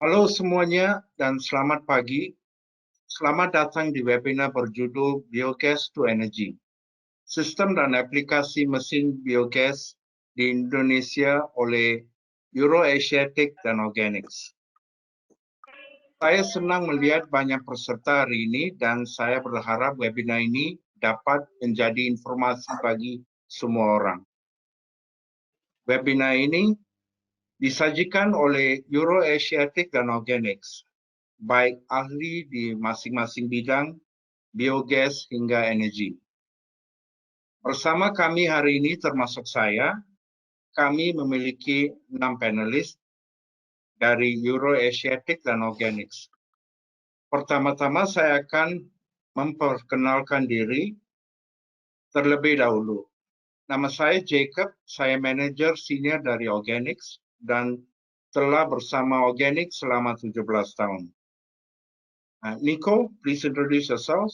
Halo semuanya dan selamat pagi. Selamat datang di webinar berjudul Biogas to Energy. Sistem dan aplikasi mesin biogas di Indonesia oleh Euroasiatic dan Organics. Saya senang melihat banyak peserta hari ini dan saya berharap webinar ini dapat menjadi informasi bagi semua orang. Webinar ini disajikan oleh Euroasiatic dan Organics, baik ahli di masing-masing bidang, biogas hingga energi. Bersama kami hari ini termasuk saya, kami memiliki 6 panelis dari Euroasiatic dan Organics. Pertama-tama saya akan memperkenalkan diri terlebih dahulu. Nama saya Jacob, saya manajer senior dari Organics dan telah bersama Organics selama 17 tahun. Nico, please introduce yourself.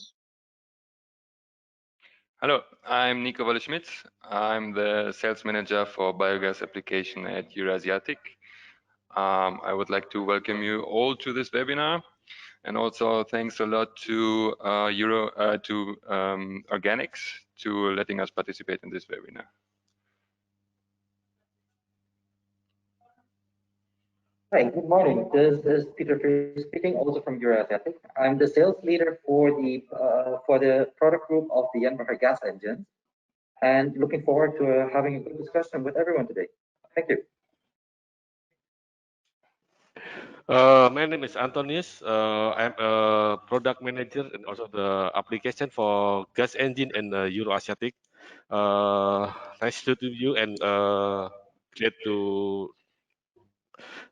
Hello, I'm Nico Walle-Schmidt. I'm the sales manager for biogas application at Eurasiatic. I would like to welcome you all to this webinar, and also thanks a lot to Organics to letting us participate in this webinar. Hi, good morning. This is Peter Fries speaking, also from Eurasiatic. I'm the sales leader for the product group of the Yanmar gas engines, and looking forward to having a good discussion with everyone today. Thank you. My name is Antonius. I'm a product manager and also the application for gas engine in Euroasiatic. Nice to meet you and glad to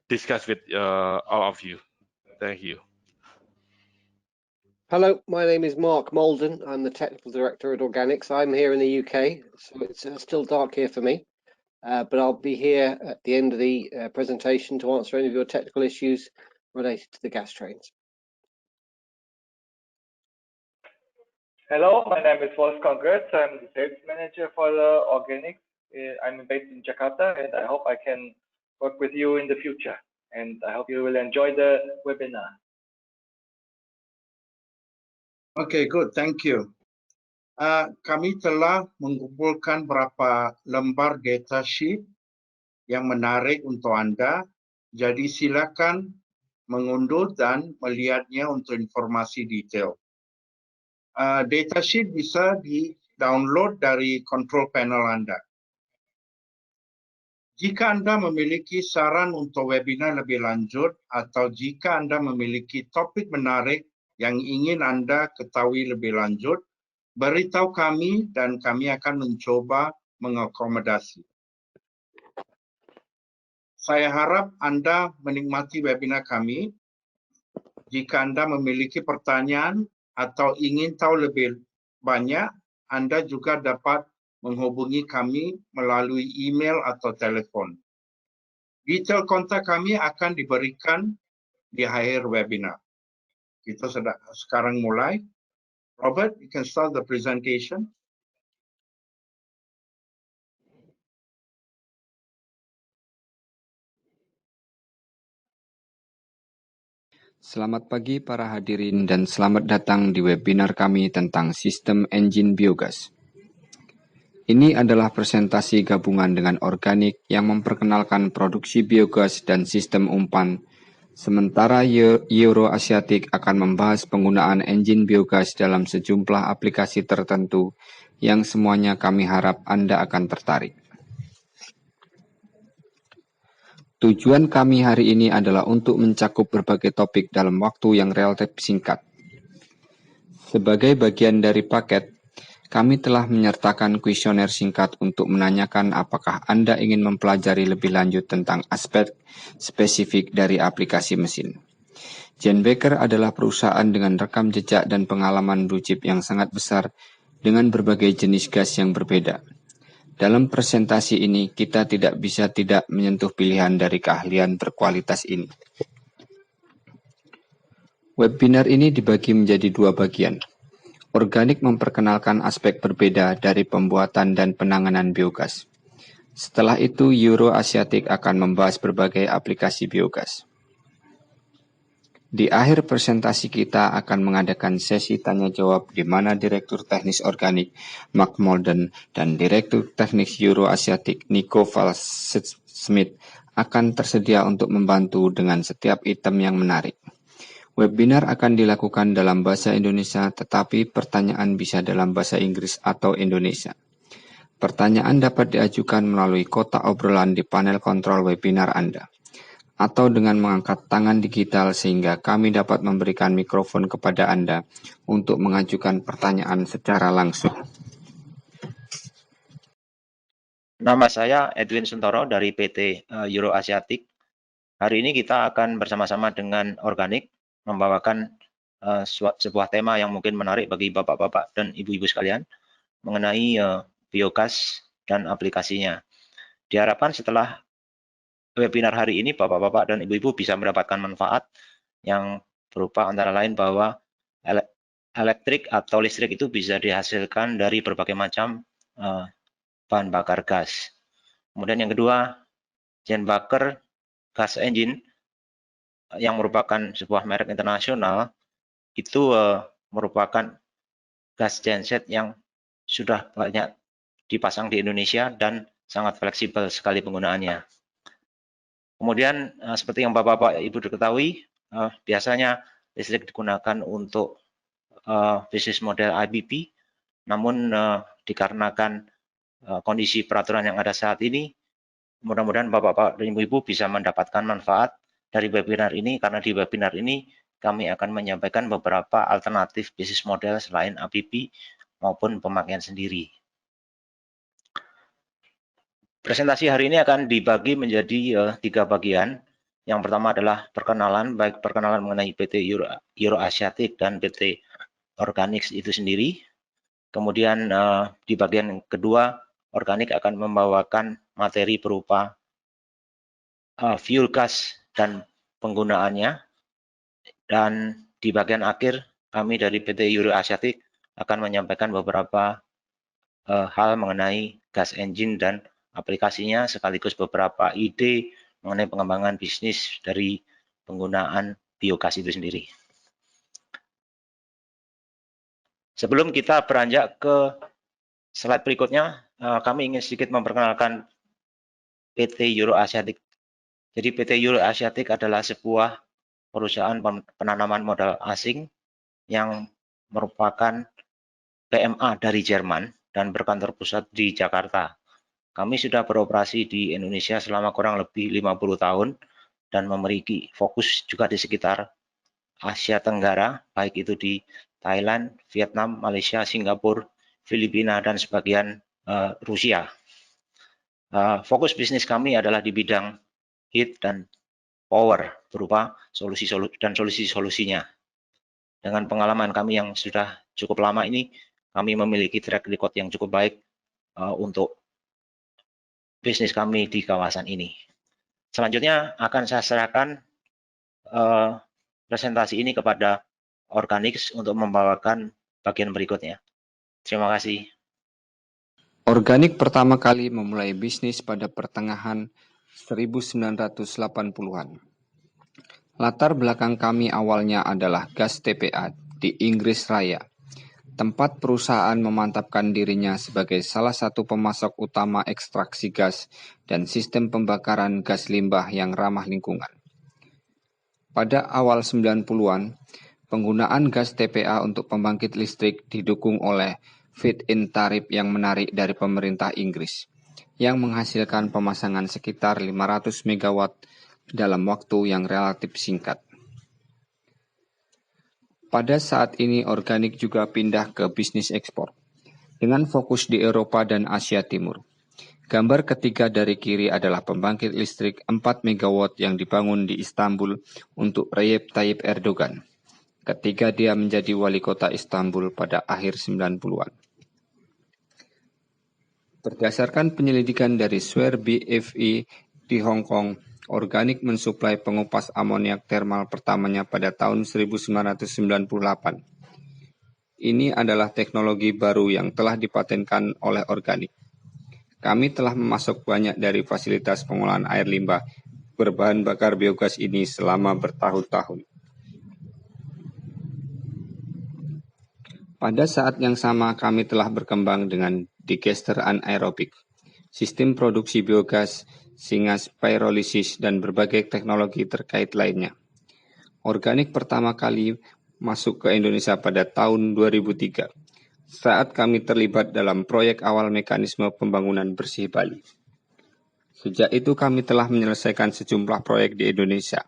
discuss with all of you. Thank you. Hello, my name is Mark Molden. I'm the technical director at Organics. I'm here in the UK, so it's still dark here for me, but I'll be here at the end of the presentation to answer any of your technical issues related to the gas trains. Hello, my name is Wolfgang Goetz. I'm the sales manager for the Organics. I'm based in Jakarta, and I hope I can work with you in the future. And I hope you will enjoy the webinar. Okay, good. Thank you. Kami telah mengumpulkan beberapa lembar data sheet yang menarik untuk Anda. Jadi silakan mengunduh dan melihatnya untuk informasi detail. Data sheet bisa di-download dari control panel Anda. Jika Anda memiliki saran untuk webinar lebih lanjut atau jika Anda memiliki topik menarik yang ingin Anda ketahui lebih lanjut, beritahu kami dan kami akan mencoba mengakomodasi. Saya harap Anda menikmati webinar kami. Jika Anda memiliki pertanyaan atau ingin tahu lebih banyak, Anda juga dapat menghubungi kami melalui email atau telepon. Detail kontak kami akan diberikan di akhir webinar. Kita sekarang mulai. Robert, you can start the presentation. Selamat pagi para hadirin dan selamat datang di webinar kami tentang sistem engine biogas. Ini adalah presentasi gabungan dengan Organic yang memperkenalkan produksi biogas dan sistem umpan, sementara Euroasiatic akan membahas penggunaan engine biogas dalam sejumlah aplikasi tertentu yang semuanya kami harap Anda akan tertarik. Tujuan kami hari ini adalah untuk mencakup berbagai topik dalam waktu yang relatif singkat. Sebagai bagian dari paket, kami telah menyertakan kuesioner singkat untuk menanyakan apakah Anda ingin mempelajari lebih lanjut tentang aspek spesifik dari aplikasi mesin. Jen Baker adalah perusahaan dengan rekam jejak dan pengalaman blue chip yang sangat besar dengan berbagai jenis gas yang berbeda. Dalam presentasi ini, kita tidak bisa tidak menyentuh pilihan dari keahlian berkualitas ini. Webinar ini dibagi menjadi dua bagian. Organic memperkenalkan aspek berbeda dari pembuatan dan penanganan biogas. Setelah itu, Euroasiatic akan membahas berbagai aplikasi biogas. Di akhir presentasi kita akan mengadakan sesi tanya jawab di mana Direktur Teknis Organik Mark Molden dan Direktur Teknis Euroasiatik Nico Waldschmidt akan tersedia untuk membantu dengan setiap item yang menarik. Webinar akan dilakukan dalam bahasa Indonesia, tetapi pertanyaan bisa dalam bahasa Inggris atau Indonesia. Pertanyaan dapat diajukan melalui kotak obrolan di panel kontrol webinar Anda, atau dengan mengangkat tangan digital sehingga kami dapat memberikan mikrofon kepada Anda untuk mengajukan pertanyaan secara langsung. Nama saya Edwin Suntoro dari PT Euroasiatik. Hari ini kita akan bersama-sama dengan Organik membawakan sebuah tema yang mungkin menarik bagi bapak-bapak dan ibu-ibu sekalian mengenai biogas dan aplikasinya. Diharapkan setelah webinar hari ini, bapak-bapak dan ibu-ibu bisa mendapatkan manfaat yang berupa antara lain bahwa elektrik atau listrik itu bisa dihasilkan dari berbagai macam bahan bakar gas. Kemudian yang kedua, Jenbaker gas engine yang merupakan sebuah merek internasional itu merupakan gas genset yang sudah banyak dipasang di Indonesia dan sangat fleksibel sekali penggunaannya. Kemudian seperti yang Bapak-Bapak Ibu diketahui, biasanya listrik digunakan untuk bisnis model IPP, namun dikarenakan kondisi peraturan yang ada saat ini, mudah-mudahan Bapak-Bapak dan Ibu-Ibu bisa mendapatkan manfaat dari webinar ini, karena di webinar ini kami akan menyampaikan beberapa alternatif bisnis model selain IPP maupun pemakaian sendiri. Presentasi hari ini akan dibagi menjadi 3 bagian. Yang pertama adalah perkenalan, baik perkenalan mengenai PT Euroasiatik dan PT Organics itu sendiri. Kemudian di bagian kedua, Organik akan membawakan materi berupa fuel gas dan penggunaannya. Dan di bagian akhir, kami dari PT Euroasiatik akan menyampaikan beberapa hal mengenai gas engine dan aplikasinya, sekaligus beberapa ide mengenai pengembangan bisnis dari penggunaan biogas itu sendiri. Sebelum kita beranjak ke slide berikutnya, kami ingin sedikit memperkenalkan PT Euroasiatik. Jadi PT Euroasiatik adalah sebuah perusahaan penanaman modal asing yang merupakan PMA dari Jerman dan berkantor pusat di Jakarta. Kami sudah beroperasi di Indonesia selama kurang lebih 50 tahun dan memiliki fokus juga di sekitar Asia Tenggara, baik itu di Thailand, Vietnam, Malaysia, Singapura, Filipina, dan sebagian Rusia. Fokus bisnis kami adalah di bidang heat dan power berupa solusi-solusinya. Dengan pengalaman kami yang sudah cukup lama ini, kami memiliki track record yang cukup baik untuk bisnis kami di kawasan ini. Selanjutnya akan saya serahkan presentasi ini kepada Organics untuk membawakan bagian berikutnya. Terima kasih. Organik pertama kali memulai bisnis pada pertengahan 1980-an. Latar belakang kami awalnya adalah gas TPA di Inggris Raya, tempat perusahaan memantapkan dirinya sebagai salah satu pemasok utama ekstraksi gas dan sistem pembakaran gas limbah yang ramah lingkungan. Pada awal 90-an, penggunaan gas TPA untuk pembangkit listrik didukung oleh feed-in tarif yang menarik dari pemerintah Inggris, yang menghasilkan pemasangan sekitar 500 MW dalam waktu yang relatif singkat. Pada saat ini Organik juga pindah ke bisnis ekspor, dengan fokus di Eropa dan Asia Timur. Gambar ketiga dari kiri adalah pembangkit listrik 4 MW yang dibangun di Istanbul untuk Recep Tayyip Erdogan, ketika dia menjadi wali kota Istanbul pada akhir 90-an. Berdasarkan penyelidikan dari Swear BFE di Hong Kong, Organik mensuplai pengupas amoniak termal pertamanya pada tahun 1998. Ini adalah teknologi baru yang telah dipatenkan oleh Organik. Kami telah memasok banyak dari fasilitas pengolahan air limbah berbahan bakar biogas ini selama bertahun-tahun. Pada saat yang sama kami telah berkembang dengan digester anaerobik, sistem produksi biogas, singas pyrolisis, dan berbagai teknologi terkait lainnya. Organik pertama kali masuk ke Indonesia pada tahun 2003, saat kami terlibat dalam proyek awal mekanisme pembangunan bersih Bali. Sejak itu kami telah menyelesaikan sejumlah proyek di Indonesia.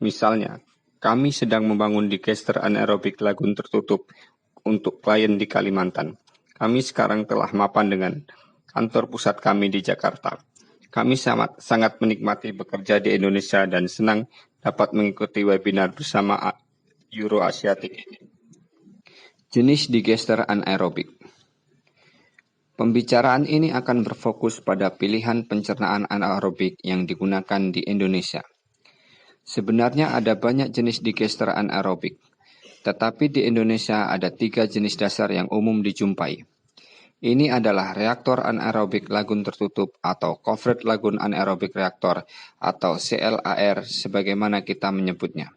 Misalnya, kami sedang membangun digester anaerobik lagun tertutup untuk klien di Kalimantan. Kami sekarang telah mapan dengan kantor pusat kami di Jakarta. Kami sangat menikmati bekerja di Indonesia dan senang dapat mengikuti webinar bersama Euroasiatik ini. Jenis digester anaerobik. Pembicaraan ini akan berfokus pada pilihan pencernaan anaerobik yang digunakan di Indonesia. Sebenarnya ada banyak jenis digester anaerobik, tetapi di Indonesia ada 3 jenis dasar yang umum dijumpai. Ini adalah reaktor anaerobik lagun tertutup atau covered lagoon anaerobic reactor atau CLAR sebagaimana kita menyebutnya.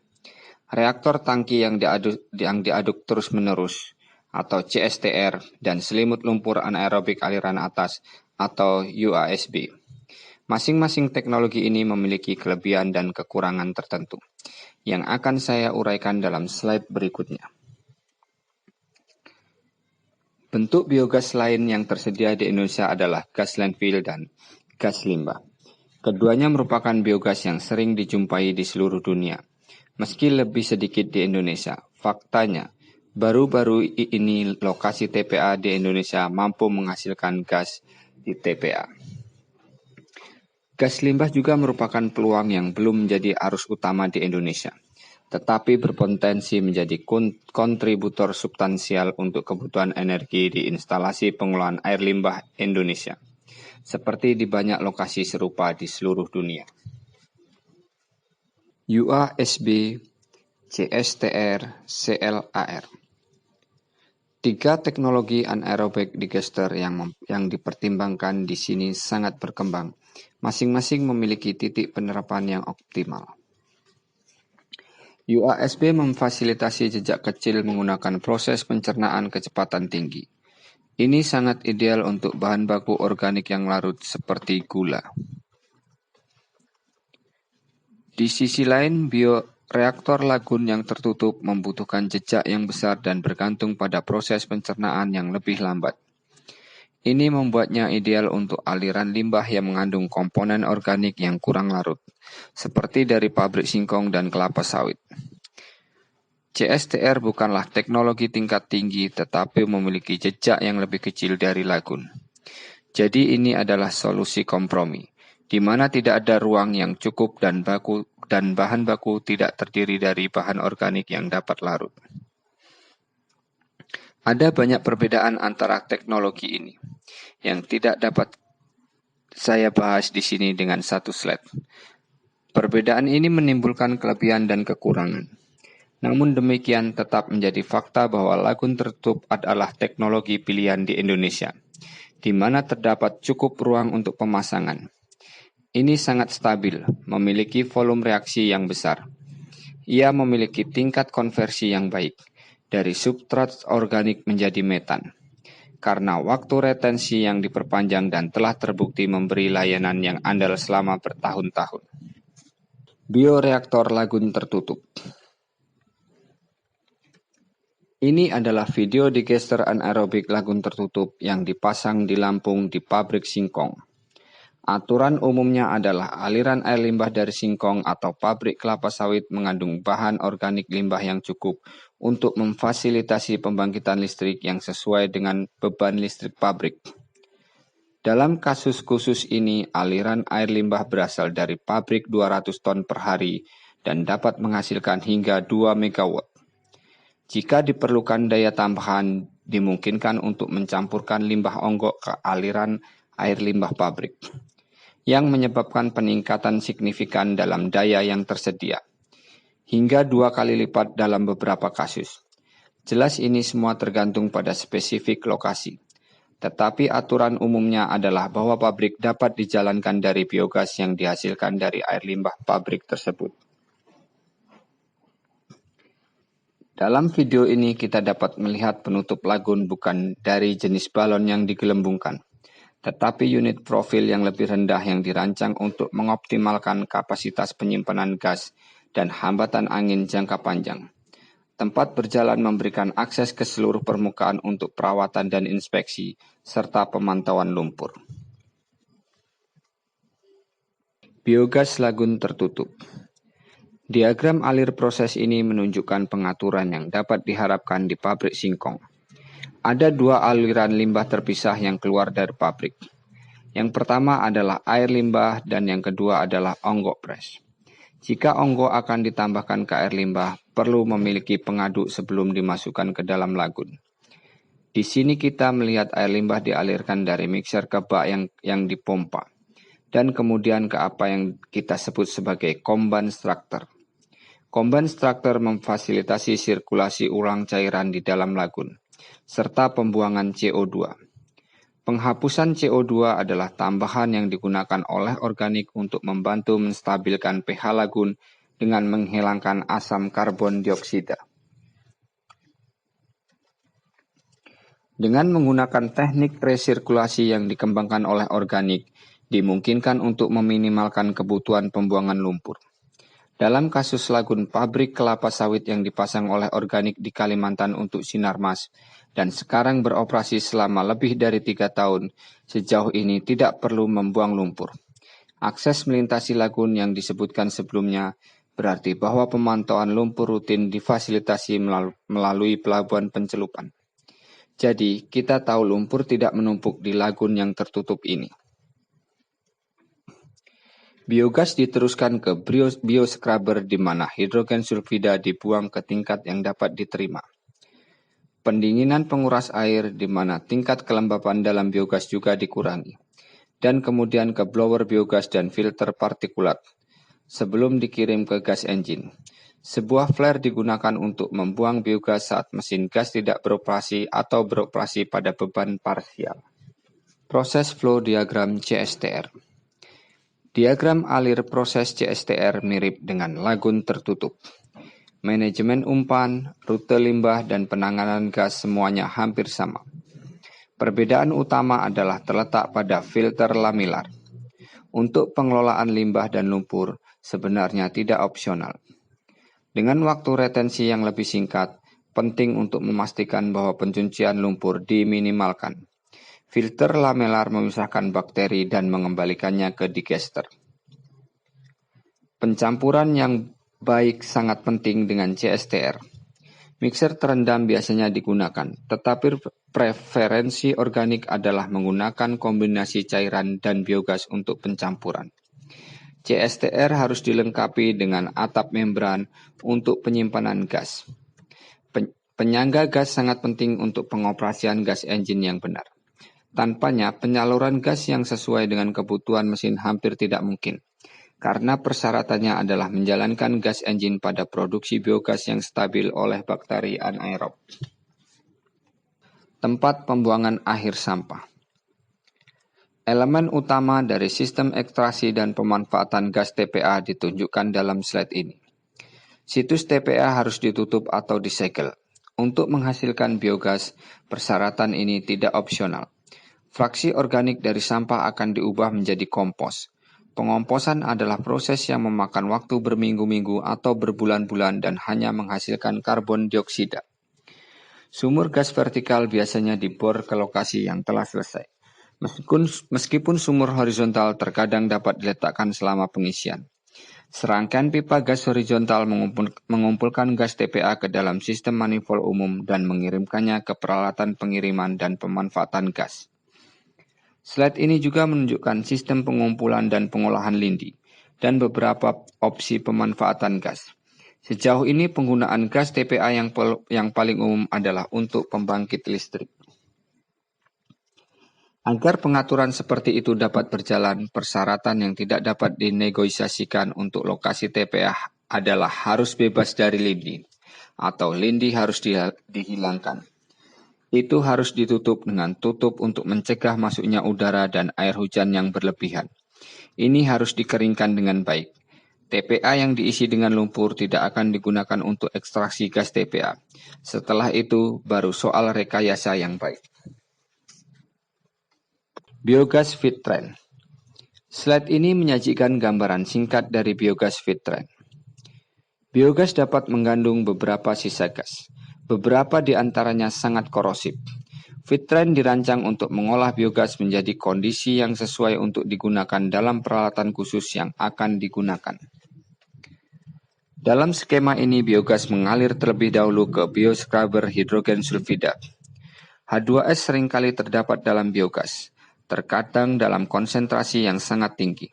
Reaktor tangki yang diaduk terus-menerus atau CSTR dan selimut lumpur anaerobik aliran atas atau UASB. Masing-masing teknologi ini memiliki kelebihan dan kekurangan tertentu yang akan saya uraikan dalam slide berikutnya. Bentuk biogas lain yang tersedia di Indonesia adalah gas landfill dan gas limbah. Keduanya merupakan biogas yang sering dijumpai di seluruh dunia, meski lebih sedikit di Indonesia. Faktanya, baru-baru ini lokasi TPA di Indonesia mampu menghasilkan gas di TPA. Gas limbah juga merupakan peluang yang belum menjadi arus utama di Indonesia, tetapi berpotensi menjadi kontributor substansial untuk kebutuhan energi di instalasi pengolahan air limbah Indonesia, seperti di banyak lokasi serupa di seluruh dunia. UASB, CSTR, CLAR. 3 teknologi anaerobik digester yang dipertimbangkan di sini sangat berkembang, masing-masing memiliki titik penerapan yang optimal. UASB memfasilitasi jejak kecil menggunakan proses pencernaan kecepatan tinggi. Ini sangat ideal untuk bahan baku organik yang larut seperti gula. Di sisi lain, bioreaktor lagun yang tertutup membutuhkan jejak yang besar dan bergantung pada proses pencernaan yang lebih lambat. Ini membuatnya ideal untuk aliran limbah yang mengandung komponen organik yang kurang larut, seperti dari pabrik singkong dan kelapa sawit. CSTR bukanlah teknologi tingkat tinggi tetapi memiliki jejak yang lebih kecil dari lagun. Jadi ini adalah solusi kompromi, di mana tidak ada ruang yang cukup dan bahan baku tidak terdiri dari bahan organik yang dapat larut. Ada banyak perbedaan antara teknologi ini, yang tidak dapat saya bahas di sini dengan satu slide. Perbedaan ini menimbulkan kelebihan dan kekurangan. Namun demikian tetap menjadi fakta bahwa lagun tertutup adalah teknologi pilihan di Indonesia, di mana terdapat cukup ruang untuk pemasangan. Ini sangat stabil, memiliki volume reaksi yang besar. Ia memiliki tingkat konversi yang baik, dari substrat organik menjadi metan, karena waktu retensi yang diperpanjang dan telah terbukti memberi layanan yang andal selama bertahun-tahun. Bioreaktor lagun tertutup. Ini adalah video digester anaerobik lagun tertutup yang dipasang di Lampung di pabrik singkong. Aturan umumnya adalah aliran air limbah dari singkong atau pabrik kelapa sawit mengandung bahan organik limbah yang cukup untuk memfasilitasi pembangkitan listrik yang sesuai dengan beban listrik pabrik. Dalam kasus khusus ini, aliran air limbah berasal dari pabrik 200 ton per hari dan dapat menghasilkan hingga 2 megawatt. Jika diperlukan daya tambahan, dimungkinkan untuk mencampurkan limbah onggok ke aliran air limbah pabrik, yang menyebabkan peningkatan signifikan dalam daya yang tersedia, hingga 2 kali lipat dalam beberapa kasus. Jelas ini semua tergantung pada spesifik lokasi, tetapi aturan umumnya adalah bahwa pabrik dapat dijalankan dari biogas yang dihasilkan dari air limbah pabrik tersebut. Dalam video ini kita dapat melihat penutup lagun bukan dari jenis balon yang digelembungkan, tetapi unit profil yang lebih rendah yang dirancang untuk mengoptimalkan kapasitas penyimpanan gas dan hambatan angin jangka panjang. Tempat berjalan memberikan akses ke seluruh permukaan untuk perawatan dan inspeksi, serta pemantauan lumpur. Biogas lagun tertutup. Diagram alir proses ini menunjukkan pengaturan yang dapat diharapkan di pabrik singkong. Ada dua aliran limbah terpisah yang keluar dari pabrik. Yang pertama adalah air limbah dan yang kedua adalah onggok pres. Jika onggok akan ditambahkan ke air limbah, perlu memiliki pengaduk sebelum dimasukkan ke dalam lagun. Di sini kita melihat air limbah dialirkan dari mixer ke bak yang dipompa, dan kemudian ke apa yang kita sebut sebagai combine structure. Combine structure memfasilitasi sirkulasi ulang cairan di dalam lagun, serta pembuangan CO2. Penghapusan CO2 adalah tambahan yang digunakan oleh organik untuk membantu menstabilkan pH lagun dengan menghilangkan asam karbon dioksida. Dengan menggunakan teknik resirkulasi yang dikembangkan oleh organik, dimungkinkan untuk meminimalkan kebutuhan pembuangan lumpur. Dalam kasus lagun pabrik kelapa sawit yang dipasang oleh organik di Kalimantan untuk Sinarmas dan sekarang beroperasi selama lebih dari 3 tahun, sejauh ini tidak perlu membuang lumpur. Akses melintasi lagun yang disebutkan sebelumnya berarti bahwa pemantauan lumpur rutin difasilitasi melalui pelabuhan pencelupan. Jadi, kita tahu lumpur tidak menumpuk di lagun yang tertutup ini. Biogas diteruskan ke bioscrubber di mana hidrogen sulfida dibuang ke tingkat yang dapat diterima. Pendinginan penguras air di mana tingkat kelembapan dalam biogas juga dikurangi. Dan kemudian ke blower biogas dan filter partikulat sebelum dikirim ke gas engine. Sebuah flare digunakan untuk membuang biogas saat mesin gas tidak beroperasi atau beroperasi pada beban parsial. Proses flow diagram CSTR. Diagram alir proses CSTR mirip dengan lagun tertutup. Manajemen umpan, rute limbah, dan penanganan gas semuanya hampir sama. Perbedaan utama adalah terletak pada filter lamilar. Untuk pengelolaan limbah dan lumpur sebenarnya tidak opsional. Dengan waktu retensi yang lebih singkat, penting untuk memastikan bahwa pencucian lumpur diminimalkan. Filter lamelar memisahkan bakteri dan mengembalikannya ke digester. Pencampuran yang baik sangat penting dengan CSTR. Mixer terendam biasanya digunakan, tetapi preferensi organik adalah menggunakan kombinasi cairan dan biogas untuk pencampuran. CSTR harus dilengkapi dengan atap membran untuk penyimpanan gas. Penyangga gas sangat penting untuk pengoperasian gas engine yang benar. Tanpanya, penyaluran gas yang sesuai dengan kebutuhan mesin hampir tidak mungkin, karena persyaratannya adalah menjalankan gas engine pada produksi biogas yang stabil oleh bakteri anaerob. Tempat pembuangan akhir sampah. Elemen utama dari sistem ekstraksi dan pemanfaatan gas TPA ditunjukkan dalam slide ini. Situs TPA harus ditutup atau disegel. Untuk menghasilkan biogas, persyaratan ini tidak opsional. Fraksi organik dari sampah akan diubah menjadi kompos. Pengomposan adalah proses yang memakan waktu berminggu-minggu atau berbulan-bulan dan hanya menghasilkan karbon dioksida. Sumur gas vertikal biasanya dibor ke lokasi yang telah selesai. Meskipun sumur horizontal terkadang dapat diletakkan selama pengisian. Serangkaian pipa gas horizontal mengumpulkan gas TPA ke dalam sistem manifold umum dan mengirimkannya ke peralatan pengiriman dan pemanfaatan gas. Slide ini juga menunjukkan sistem pengumpulan dan pengolahan lindi, dan beberapa opsi pemanfaatan gas. Sejauh ini penggunaan gas TPA yang paling umum adalah untuk pembangkit listrik. Agar pengaturan seperti itu dapat berjalan, persyaratan yang tidak dapat dinegosiasikan untuk lokasi TPA adalah harus bebas dari lindi, atau lindi harus dihilangkan. Itu harus ditutup dengan tutup untuk mencegah masuknya udara dan air hujan yang berlebihan. Ini harus dikeringkan dengan baik. TPA yang diisi dengan lumpur tidak akan digunakan untuk ekstraksi gas TPA. Setelah itu, baru soal rekayasa yang baik. Biogas feed train. Slide ini menyajikan gambaran singkat dari biogas feed train. Biogas dapat mengandung beberapa sisa gas. Beberapa di antaranya sangat korosif. Feed train dirancang untuk mengolah biogas menjadi kondisi yang sesuai untuk digunakan dalam peralatan khusus yang akan digunakan. Dalam skema ini, biogas mengalir terlebih dahulu ke bioscrubber hidrogen sulfida. H2S seringkali terdapat dalam biogas, terkadang dalam konsentrasi yang sangat tinggi.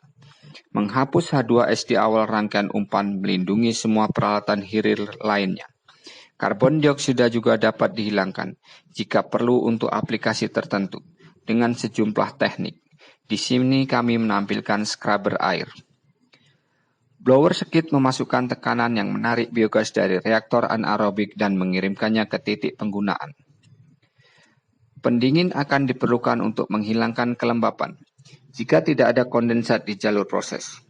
Menghapus H2S di awal rangkaian umpan melindungi semua peralatan hilir lainnya. Karbon dioksida juga dapat dihilangkan jika perlu untuk aplikasi tertentu dengan sejumlah teknik. Di sini kami menampilkan scrubber air. Blower sekit memasukkan tekanan yang menarik biogas dari reaktor anaerobik dan mengirimkannya ke titik penggunaan. Pendingin akan diperlukan untuk menghilangkan kelembapan jika tidak ada kondensat di jalur proses.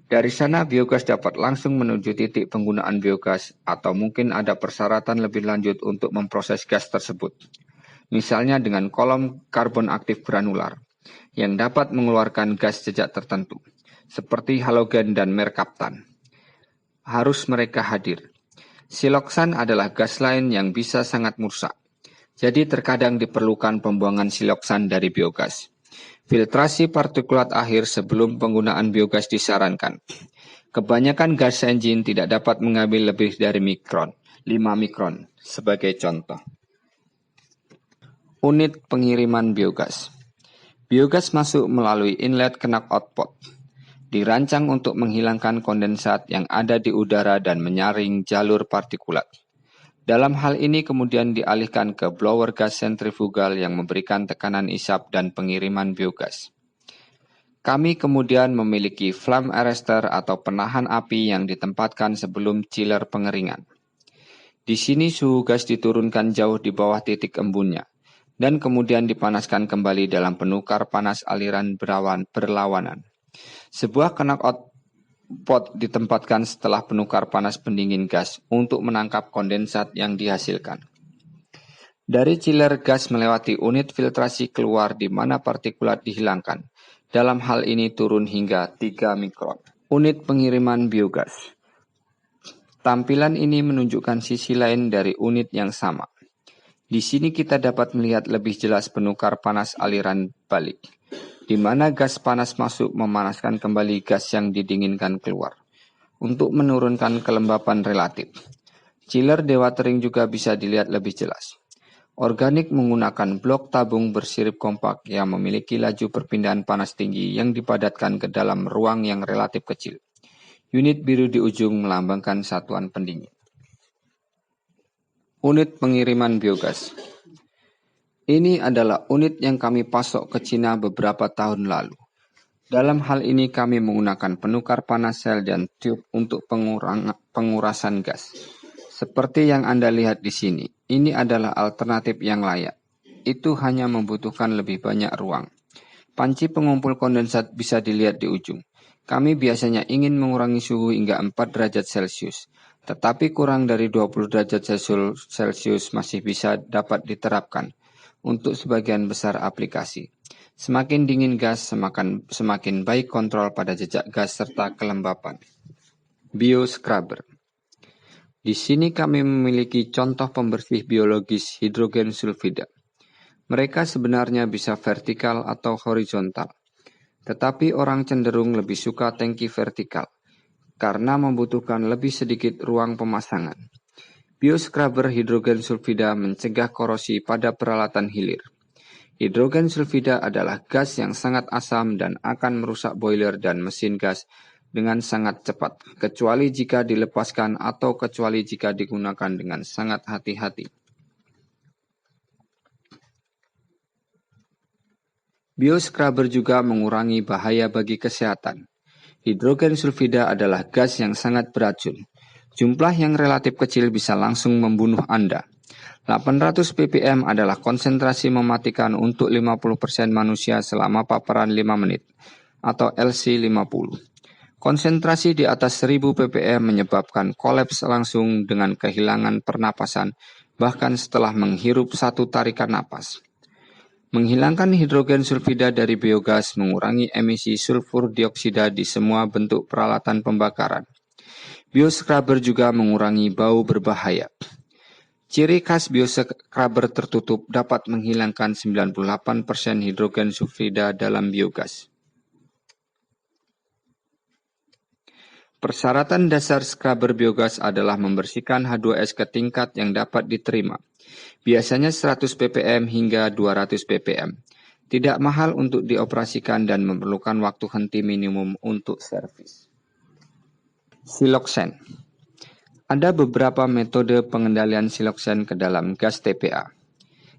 Dari sana biogas dapat langsung menuju titik penggunaan biogas atau mungkin ada persyaratan lebih lanjut untuk memproses gas tersebut. Misalnya dengan kolom karbon aktif granular yang dapat mengeluarkan gas jejak tertentu seperti halogen dan merkaptan. Harus mereka hadir. Siloksan adalah gas lain yang bisa sangat merusak. Jadi terkadang diperlukan pembuangan siloksan dari biogas. Filtrasi partikulat akhir sebelum penggunaan biogas disarankan. Kebanyakan gas engine tidak dapat mengambil lebih dari 5 mikron, sebagai contoh. Unit pengiriman biogas. Biogas masuk melalui inlet knock-out pot. Dirancang untuk menghilangkan kondensat yang ada di udara dan menyaring jalur partikulat. Dalam hal ini kemudian dialihkan ke blower gas sentrifugal yang memberikan tekanan isap dan pengiriman biogas. Kami kemudian memiliki flame arrestor atau penahan api yang ditempatkan sebelum chiller pengeringan. Di sini suhu gas diturunkan jauh di bawah titik embunnya dan kemudian dipanaskan kembali dalam penukar panas aliran berlawanan. Sebuah knock-out pot ditempatkan setelah penukar panas pendingin gas untuk menangkap kondensat yang dihasilkan. Dari chiller gas melewati unit filtrasi keluar di mana partikulat dihilangkan. Dalam hal ini turun hingga 3 mikron. Unit pengiriman biogas. Tampilan ini menunjukkan sisi lain dari unit yang sama. Di sini kita dapat melihat lebih jelas penukar panas aliran balik, di mana gas panas masuk memanaskan kembali gas yang didinginkan keluar, untuk menurunkan kelembapan relatif. Chiller dewatering juga bisa dilihat lebih jelas. Organik menggunakan blok tabung bersirip kompak yang memiliki laju perpindahan panas tinggi yang dipadatkan ke dalam ruang yang relatif kecil. Unit biru di ujung melambangkan satuan pendingin. Unit pengiriman biogas. Ini adalah unit yang kami pasok ke Cina beberapa tahun lalu. Dalam hal ini kami menggunakan penukar panas sel dan tube untuk pengurasan gas. Seperti yang Anda lihat di sini, ini adalah alternatif yang layak. Itu hanya membutuhkan lebih banyak ruang. Panci pengumpul kondensat bisa dilihat di ujung. Kami biasanya ingin mengurangi suhu hingga 4 derajat Celcius. Tetapi kurang dari 20 derajat Celcius masih bisa dapat diterapkan untuk sebagian besar aplikasi. Semakin dingin gas, semakin baik kontrol pada jejak gas serta kelembapan. Bioscrubber. Di sini kami memiliki contoh pembersih biologis hidrogen sulfida. Mereka sebenarnya bisa vertikal atau horizontal. Tetapi orang cenderung lebih suka tangki vertikal, karena membutuhkan lebih sedikit ruang pemasangan. Bioscrubber hidrogen sulfida mencegah korosi pada peralatan hilir. Hidrogen sulfida adalah gas yang sangat asam dan akan merusak boiler dan mesin gas dengan sangat cepat, kecuali jika dilepaskan atau kecuali jika digunakan dengan sangat hati-hati. Bioscrubber juga mengurangi bahaya bagi kesehatan. Hidrogen sulfida adalah gas yang sangat beracun. Jumlah yang relatif kecil bisa langsung membunuh Anda. 800 ppm adalah konsentrasi mematikan untuk 50% manusia selama paparan 5 menit, atau LC50. Konsentrasi di atas 1000 ppm menyebabkan kolaps langsung dengan kehilangan pernapasan, bahkan setelah menghirup satu tarikan napas. Menghilangkan hidrogen sulfida dari biogas mengurangi emisi sulfur dioksida di semua bentuk peralatan pembakaran. Bioscrubber juga mengurangi bau berbahaya. Ciri khas bioscrubber tertutup dapat menghilangkan 98% hidrogen sulfida dalam biogas. Persyaratan dasar scrubber biogas adalah membersihkan H2S ke tingkat yang dapat diterima, biasanya 100 ppm hingga 200 ppm. Tidak mahal untuk dioperasikan dan memerlukan waktu henti minimum untuk servis. Siloxane. Ada beberapa metode pengendalian siloxane ke dalam gas TPA.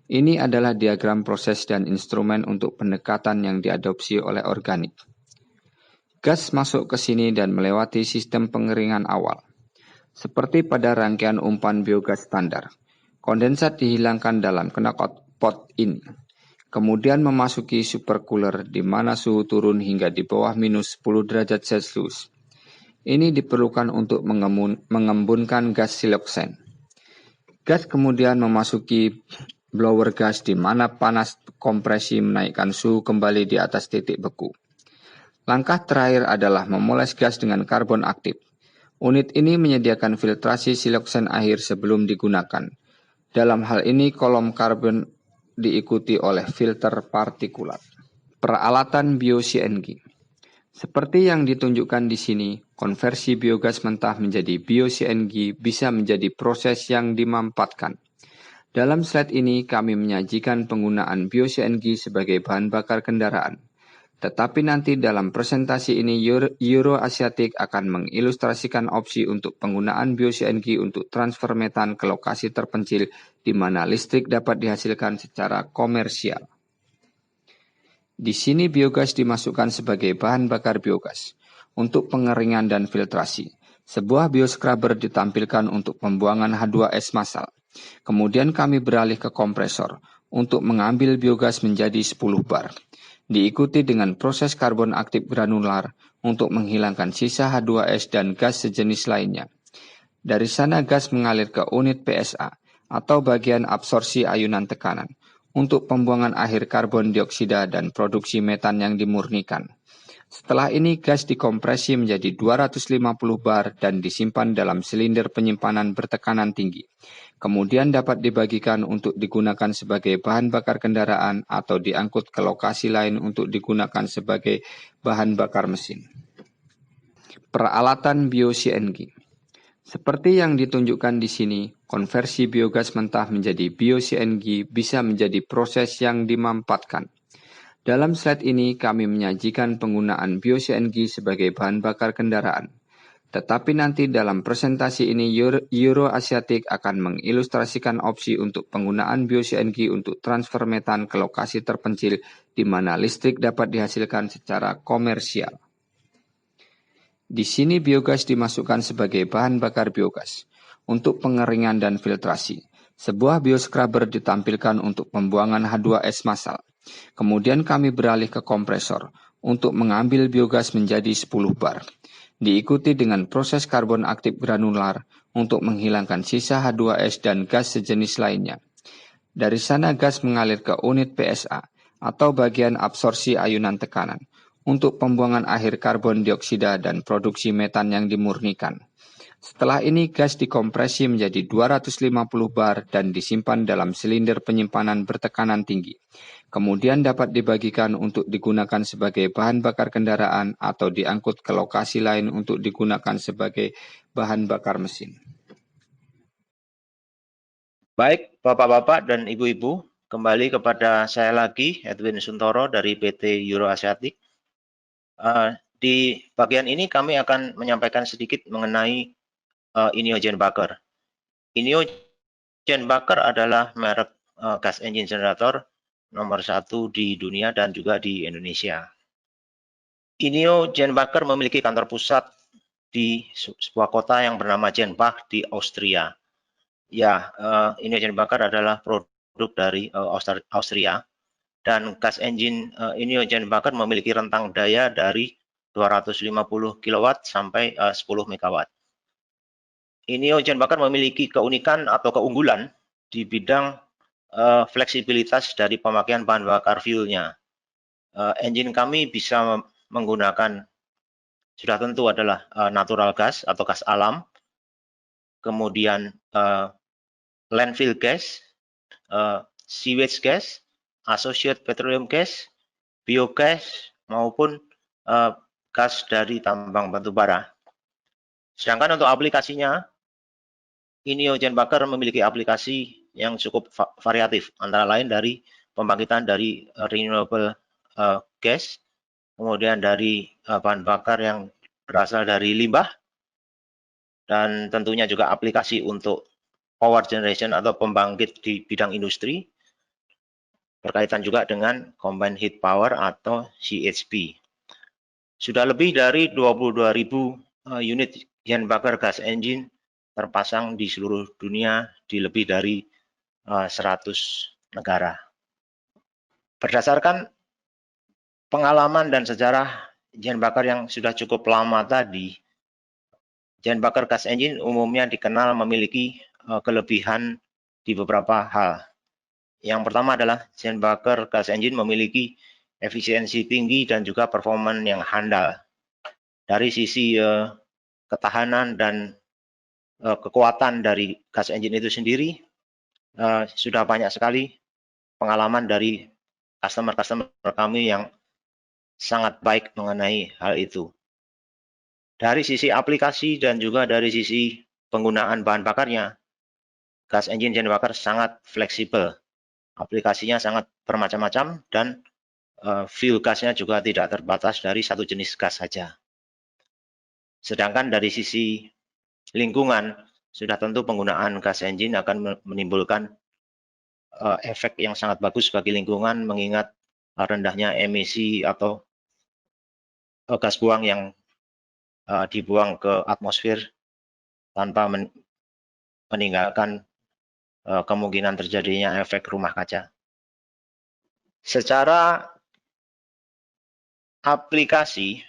Ini adalah diagram proses dan instrumen untuk pendekatan yang diadopsi oleh organik. Gas masuk ke sini dan melewati sistem pengeringan awal. Seperti pada rangkaian umpan biogas standar, kondensat dihilangkan dalam knockout pot ini. Kemudian memasuki supercooler di mana suhu turun hingga di bawah minus 10 derajat Celcius. Ini diperlukan untuk mengembunkan gas siloxane. Gas kemudian memasuki blower gas di mana panas kompresi menaikkan suhu kembali di atas titik beku. Langkah terakhir adalah memoles gas dengan karbon aktif. Unit ini menyediakan filtrasi siloxane akhir sebelum digunakan. Dalam hal ini kolom karbon diikuti oleh filter partikulat. Peralatan bio-CNG. Seperti yang ditunjukkan di sini, konversi biogas mentah menjadi bio-CNG bisa menjadi proses yang dimanfaatkan. Dalam slide ini kami menyajikan penggunaan bio-CNG sebagai bahan bakar kendaraan. Tetapi nanti dalam presentasi ini Euroasiatic akan mengilustrasikan opsi untuk penggunaan bio-CNG untuk transfer metan ke lokasi terpencil di mana listrik dapat dihasilkan secara komersial. Di sini biogas dimasukkan sebagai bahan bakar biogas untuk pengeringan dan filtrasi. Sebuah bioscrubber ditampilkan untuk pembuangan H2S massal. Kemudian kami beralih ke kompresor untuk mengambil biogas menjadi 10 bar. Diikuti dengan proses karbon aktif granular untuk menghilangkan sisa H2S dan gas sejenis lainnya. Dari sana gas mengalir ke unit PSA atau bagian absorpsi ayunan tekanan untuk pembuangan akhir karbon dioksida dan produksi metan yang dimurnikan. Setelah ini gas dikompresi menjadi 250 bar dan disimpan dalam silinder penyimpanan bertekanan tinggi. Kemudian dapat dibagikan untuk digunakan sebagai bahan bakar kendaraan atau diangkut ke lokasi lain untuk digunakan sebagai bahan bakar mesin. Peralatan bio-CNG. Seperti yang ditunjukkan di sini, konversi biogas mentah menjadi bio-CNG bisa menjadi proses yang dimanfaatkan. Dalam slide ini kami menyajikan penggunaan bio-CNG sebagai bahan bakar kendaraan. Tetapi nanti dalam presentasi ini Euroasiatic akan mengilustrasikan opsi untuk penggunaan bio-CNG untuk transfer metan ke lokasi terpencil di mana listrik dapat dihasilkan secara komersial. Di sini biogas dimasukkan sebagai bahan bakar biogas untuk pengeringan dan filtrasi. Sebuah bioscrubber ditampilkan untuk pembuangan H2S massal. Kemudian kami beralih ke kompresor untuk mengambil biogas menjadi 10 bar. Diikuti dengan proses karbon aktif granular untuk menghilangkan sisa H2S dan gas sejenis lainnya. Dari sana gas mengalir ke unit PSA atau bagian absorpsi ayunan tekanan untuk pembuangan akhir karbon dioksida dan produksi metan yang dimurnikan. Setelah ini gas dikompresi menjadi 250 bar dan disimpan dalam silinder penyimpanan bertekanan tinggi. Kemudian dapat dibagikan untuk digunakan sebagai bahan bakar kendaraan atau diangkut ke lokasi lain untuk digunakan sebagai bahan bakar mesin. Baik, Bapak-Bapak dan Ibu-Ibu, kembali kepada saya lagi, Edwin Suntoro dari PT Euroasiatic. Di bagian ini kami akan menyampaikan sedikit mengenai INEO Jenbacher. INEO Jenbacher adalah merek gas engine generator nomor 1 di dunia dan juga di Indonesia. INEO Jenbacher memiliki kantor pusat di sebuah kota yang bernama Jenbach di Austria. Ya, INEO Jenbacher adalah produk dari Austria dan gas engine INEO Jenbacher memiliki rentang daya dari 250 kW sampai 10 MW. INEO Jenbaker memiliki keunikan atau keunggulan di bidang fleksibilitas dari pemakaian bahan bakar fuel-nya. Engine kami bisa menggunakan, sudah tentu adalah natural gas atau gas alam, kemudian landfill gas, sewage gas, associated petroleum gas, biogas, maupun gas dari tambang batubara. Sedangkan untuk aplikasinya, INEO Jenbaker memiliki aplikasi yang cukup variatif, antara lain dari pembangkitan dari renewable gas, kemudian dari bahan bakar yang berasal dari limbah, dan tentunya juga aplikasi untuk power generation atau pembangkit di bidang industri, berkaitan juga dengan combined heat power atau CHP. Sudah lebih dari 22.000 unit Jenbaker gas engine terpasang di seluruh dunia di lebih dari 100 negara. Berdasarkan pengalaman dan sejarah Jenbaker yang sudah cukup lama tadi, Jenbaker gas engine umumnya dikenal memiliki kelebihan di beberapa hal. Yang pertama adalah Jenbaker gas engine memiliki efisiensi tinggi dan juga performa yang handal. Dari sisi ketahanan dan kekuatan dari gas engine itu sendiri, sudah banyak sekali pengalaman dari customer-customer kami yang sangat baik mengenai hal itu. Dari sisi aplikasi dan juga dari sisi penggunaan bahan bakarnya, gas engine Jenbaker sangat fleksibel. Aplikasinya sangat bermacam-macam dan fuel gasnya juga tidak terbatas dari satu jenis gas saja. Sedangkan dari sisi lingkungan, sudah tentu penggunaan gas engine akan menimbulkan efek yang sangat bagus bagi lingkungan, mengingat rendahnya emisi atau gas buang yang dibuang ke atmosfer tanpa meninggalkan kemungkinan terjadinya efek rumah kaca. Secara aplikasi,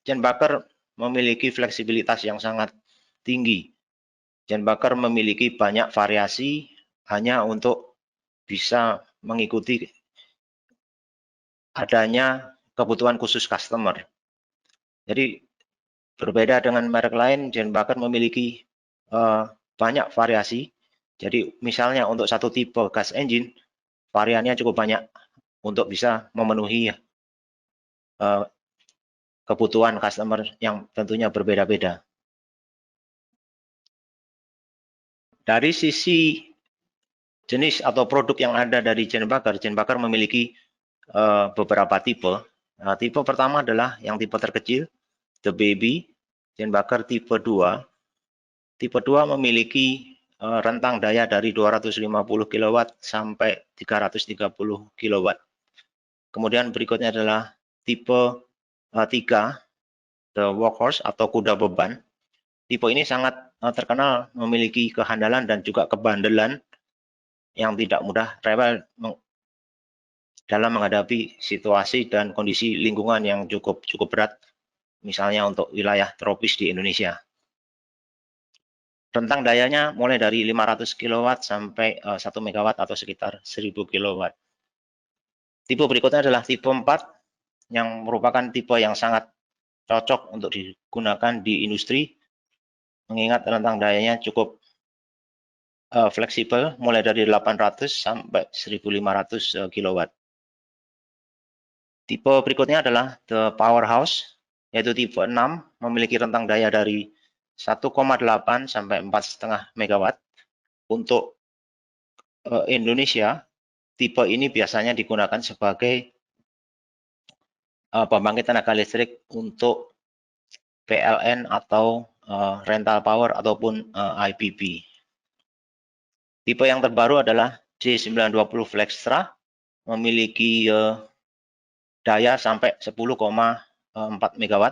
Jenbaker memiliki fleksibilitas yang sangat tinggi. Jenbaker memiliki banyak variasi hanya untuk bisa mengikuti adanya kebutuhan khusus customer. Jadi berbeda dengan merek lain, Jenbaker memiliki banyak variasi. Jadi misalnya untuk satu tipe gas engine, variannya cukup banyak untuk bisa memenuhi kebutuhan customer yang tentunya berbeda-beda. Dari sisi jenis atau produk yang ada dari Jenbaker, Jenbaker memiliki beberapa tipe. Nah, tipe pertama adalah yang tipe terkecil, The Baby, Jenbaker tipe 2. Tipe 2 memiliki rentang daya dari 250 kW sampai 330 kW. Kemudian berikutnya adalah tipe 3, The Workhorse atau kuda beban. Tipe ini sangat terkenal memiliki kehandalan dan juga kebandelan yang tidak mudah rewel dalam menghadapi situasi dan kondisi lingkungan yang cukup berat, misalnya untuk wilayah tropis di Indonesia. Rentang dayanya mulai dari 500 kW sampai 1 MW atau sekitar 1000 kW. Tipe berikutnya adalah tipe 4 yang merupakan tipe yang sangat cocok untuk digunakan di industri, mengingat rentang dayanya cukup fleksibel mulai dari 800 sampai 1500 kW. Tipe berikutnya adalah The Powerhouse, yaitu tipe 6, memiliki rentang daya dari 1,8 sampai 4,5 MW. Untuk Indonesia, tipe ini biasanya digunakan sebagai pembangkit tenaga listrik untuk PLN atau rental power ataupun IPP. Tipe yang terbaru adalah J920 Flextra, memiliki daya sampai 10,4 MW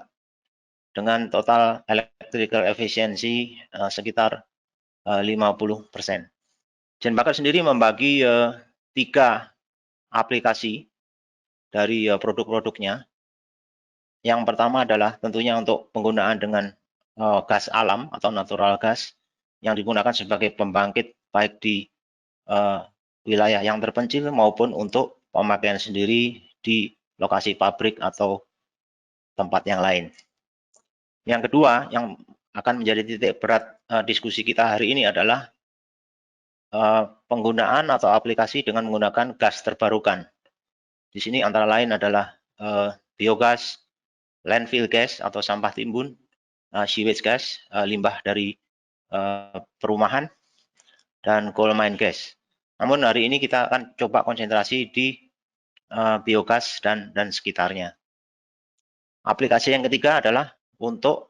dengan total electrical efficiency sekitar 50%. Jenbaker sendiri membagi 3 aplikasi dari produk-produknya. Yang pertama adalah tentunya untuk penggunaan dengan gas alam atau natural gas yang digunakan sebagai pembangkit baik di wilayah yang terpencil maupun untuk pemakaian sendiri di lokasi pabrik atau tempat yang lain. Yang kedua, yang akan menjadi titik berat diskusi kita hari ini adalah penggunaan atau aplikasi dengan menggunakan gas terbarukan. Di sini antara lain adalah biogas, landfill gas atau sampah timbun, sewage gas, limbah dari perumahan, dan coal mine gas. Namun hari ini kita akan coba konsentrasi di biogas dan sekitarnya. Aplikasi yang ketiga adalah untuk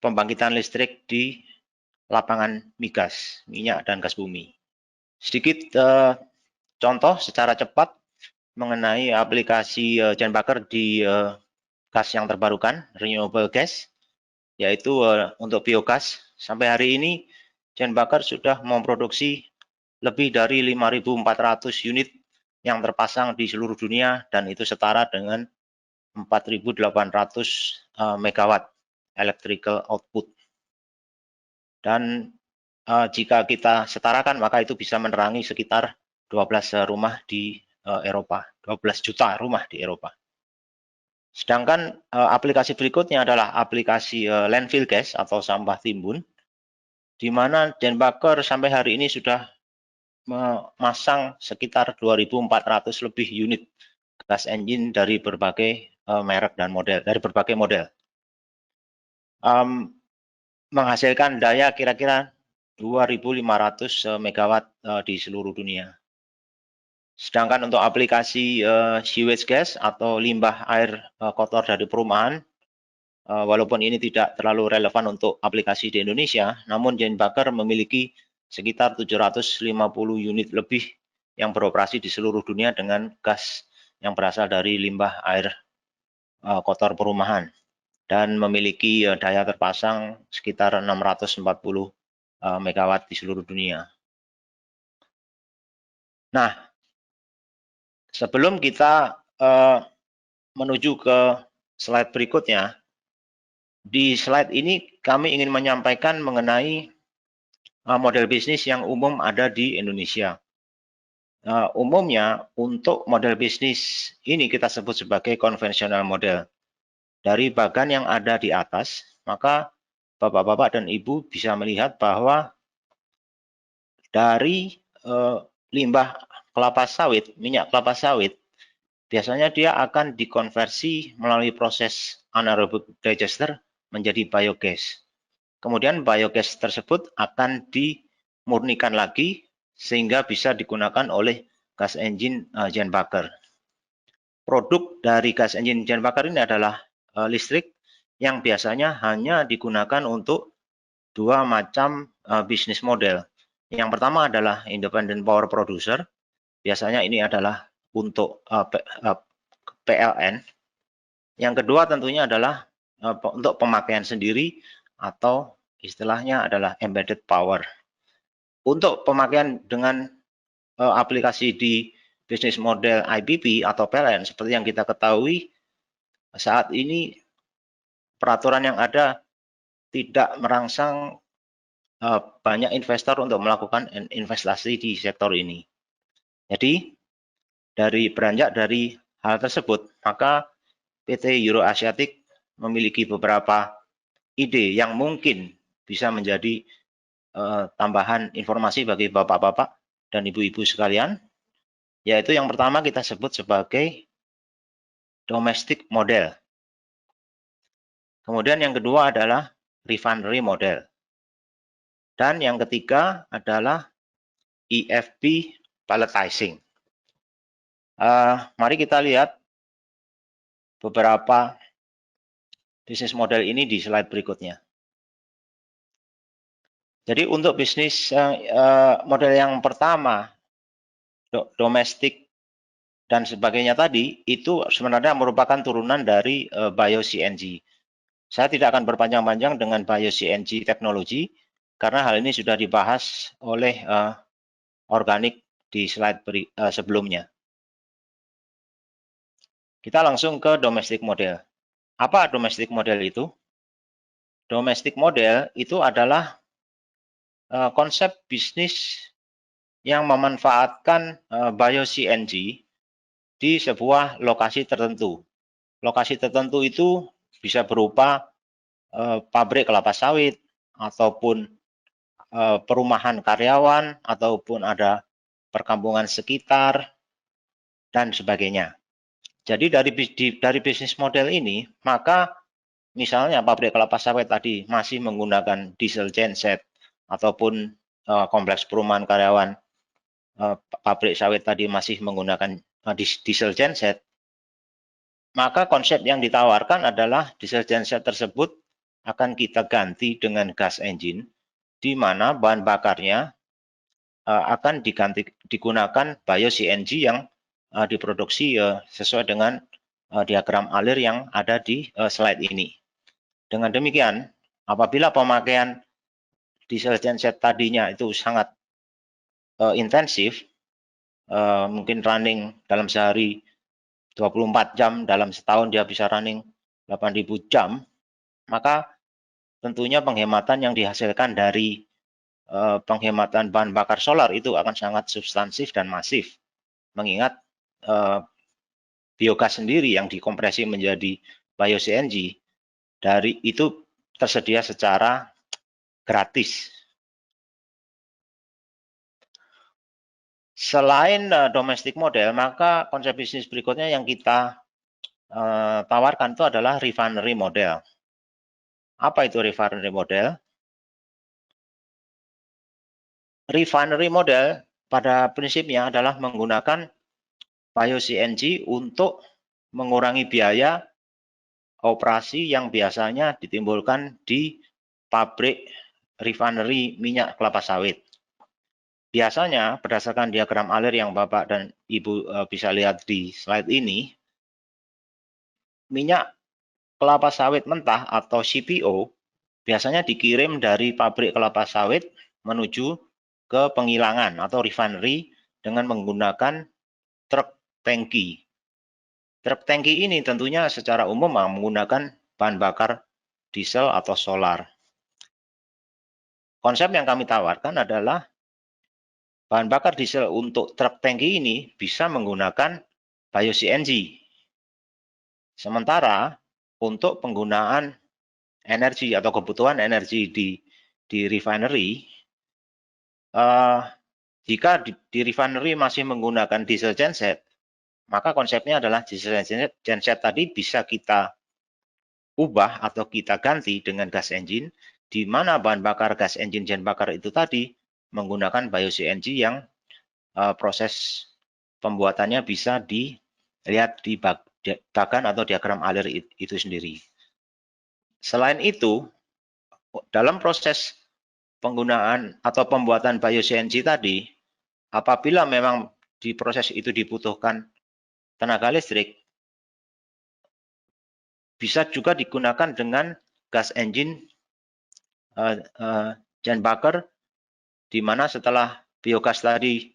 pembangkitan listrik di lapangan migas, minyak dan gas bumi. Sedikit contoh secara cepat mengenai aplikasi Jan Baker di gas yang terbarukan, renewable gas, yaitu untuk biogas. Sampai hari ini Jan Baker sudah memproduksi lebih dari 5.400 unit yang terpasang di seluruh dunia, dan itu setara dengan 4.800 megawatt electrical output. Dan jika kita setarakan, maka itu bisa menerangi sekitar 12 rumah di Eropa, 12 juta rumah di Eropa. Sedangkan aplikasi berikutnya adalah aplikasi landfill gas atau sampah timbun, di mana Jan Baker sampai hari ini sudah memasang sekitar 2.400 lebih unit gas engine dari berbagai merek dan model, dari berbagai model. Menghasilkan daya kira-kira 2.500 megawatt di seluruh dunia. Sedangkan untuk aplikasi sewage gas atau limbah air kotor dari perumahan, walaupun ini tidak terlalu relevan untuk aplikasi di Indonesia, namun Jan Baker memiliki sekitar 750 unit lebih yang beroperasi di seluruh dunia dengan gas yang berasal dari limbah air kotor perumahan, dan memiliki daya terpasang sekitar 640 megawatt di seluruh dunia. Nah, sebelum kita menuju ke slide berikutnya, di slide ini kami ingin menyampaikan mengenai model bisnis yang umum ada di Indonesia. Umumnya untuk model bisnis ini kita sebut sebagai konvensional model. Dari bagan yang ada di atas, maka Bapak-bapak dan Ibu bisa melihat bahwa dari limbah kelapa sawit, minyak kelapa sawit, biasanya dia akan dikonversi melalui proses anaerobic digester menjadi biogas. Kemudian biogas tersebut akan dimurnikan lagi sehingga bisa digunakan oleh gas engine Jan Baker. Produk dari gas engine Jan Baker ini adalah listrik yang biasanya hanya digunakan untuk dua macam bisnis model. Yang pertama adalah independent power producer. Biasanya ini adalah untuk PLN. Yang kedua tentunya adalah untuk pemakaian sendiri atau istilahnya adalah embedded power. Untuk pemakaian dengan aplikasi di bisnis model IPP atau PLN, seperti yang kita ketahui, saat ini peraturan yang ada tidak merangsang banyak investor untuk melakukan investasi di sektor ini. Jadi, beranjak dari hal tersebut, maka PT Euroasiatic memiliki beberapa ide yang mungkin bisa menjadi tambahan informasi bagi bapak-bapak dan ibu-ibu sekalian, yaitu yang pertama kita sebut sebagai domestic model. Kemudian yang kedua adalah refinery model. Dan yang ketiga adalah EFB palletizing. Mari kita lihat beberapa bisnis model ini di slide berikutnya. Jadi untuk bisnis model yang pertama, domestik dan sebagainya tadi, itu sebenarnya merupakan turunan dari bio-CNG. Saya tidak akan berpanjang-panjang dengan bio-CNG teknologi, karena hal ini sudah dibahas oleh organik di slide sebelumnya. Kita langsung ke domestic model. Apa domestic model itu? Domestic model itu adalah konsep bisnis yang memanfaatkan bio-CNG di sebuah lokasi tertentu. Lokasi tertentu itu bisa berupa pabrik kelapa sawit, ataupun perumahan karyawan, ataupun ada perkampungan sekitar, dan sebagainya. Jadi dari bisnis model ini, maka misalnya pabrik kelapa sawit tadi masih menggunakan diesel genset, ataupun kompleks perumahan karyawan pabrik sawit tadi masih menggunakan diesel genset, maka konsep yang ditawarkan adalah diesel genset tersebut akan kita ganti dengan gas engine, di mana bahan bakarnya akan digunakan bio-CNG yang diproduksi sesuai dengan diagram alir yang ada di slide ini. Dengan demikian, apabila pemakaian diesel genset tadinya itu sangat intensif, mungkin running dalam sehari 24 jam, dalam setahun dia bisa running 8.000 jam, maka tentunya penghematan yang dihasilkan dari penghematan bahan bakar solar itu akan sangat substansif dan masif. Mengingat biogas sendiri yang dikompresi menjadi bio-CNG dari itu tersedia secara gratis. Selain domestic model, maka konsep bisnis berikutnya yang kita tawarkan itu adalah refinery model. Apa itu refinery model? Refinery model pada prinsipnya adalah menggunakan bio-CNG untuk mengurangi biaya operasi yang biasanya ditimbulkan di pabrik refinery minyak kelapa sawit. Biasanya berdasarkan diagram alir yang Bapak dan Ibu bisa lihat di slide ini, minyak kelapa sawit mentah atau CPO biasanya dikirim dari pabrik kelapa sawit menuju ke penggilingan atau refinery dengan menggunakan truk tangki. Truk tangki ini tentunya secara umum menggunakan bahan bakar diesel atau solar. Konsep yang kami tawarkan adalah bahan bakar diesel untuk truk tangki ini bisa menggunakan bio-CNG. Sementara untuk penggunaan energi atau kebutuhan energi di refinery, jika di refinery masih menggunakan diesel genset, maka konsepnya adalah diesel genset tadi bisa kita ubah atau kita ganti dengan gas engine, di mana bahan bakar gas engine gen bakar itu tadi menggunakan bio-CNG yang proses pembuatannya bisa dilihat di bagan atau diagram alir itu sendiri. Selain itu, dalam proses penggunaan atau pembuatan bio-CNG tadi, apabila memang di proses itu dibutuhkan tenaga listrik, bisa juga digunakan dengan gas engine gen bakar, di mana setelah biogas tadi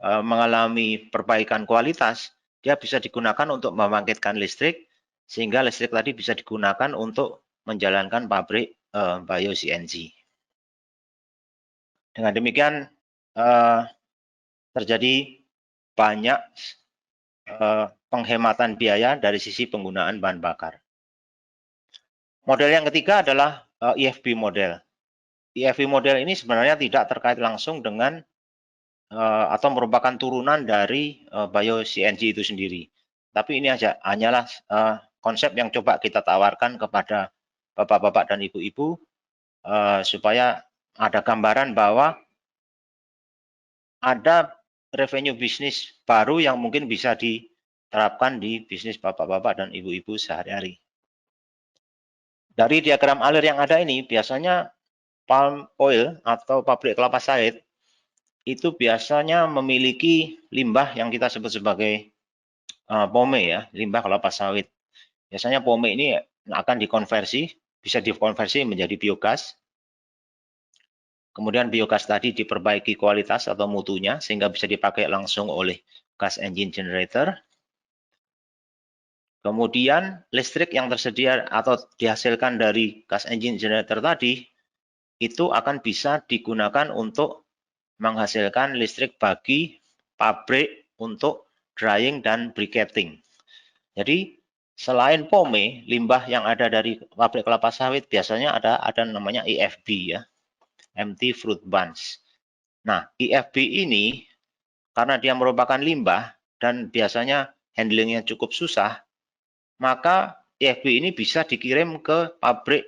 mengalami perbaikan kualitas, dia bisa digunakan untuk membangkitkan listrik, sehingga listrik tadi bisa digunakan untuk menjalankan pabrik bio-CNG. Dengan demikian, terjadi banyak penghematan biaya dari sisi penggunaan bahan bakar. Model yang ketiga adalah EFB model. EFB model ini sebenarnya tidak terkait langsung dengan atau merupakan turunan dari bio-CNG itu sendiri. Tapi ini hanyalah konsep yang coba kita tawarkan kepada bapak-bapak dan ibu-ibu supaya ada gambaran bahwa ada revenue bisnis baru yang mungkin bisa diterapkan di bisnis bapak-bapak dan ibu-ibu sehari-hari. Dari diagram alir yang ada ini, biasanya palm oil atau pabrik kelapa sawit itu biasanya memiliki limbah yang kita sebut sebagai pome ya, limbah kelapa sawit. Biasanya pome ini akan dikonversi, bisa dikonversi menjadi biogas. Kemudian biogas tadi diperbaiki kualitas atau mutunya sehingga bisa dipakai langsung oleh gas engine generator. Kemudian listrik yang tersedia atau dihasilkan dari gas engine generator tadi itu akan bisa digunakan untuk menghasilkan listrik bagi pabrik untuk drying dan briquetting. Jadi selain POME, limbah yang ada dari pabrik kelapa sawit biasanya ada namanya EFB ya, empty fruit bunch. Nah, EFB ini karena dia merupakan limbah dan biasanya handlingnya cukup susah, maka EFB ini bisa dikirim ke pabrik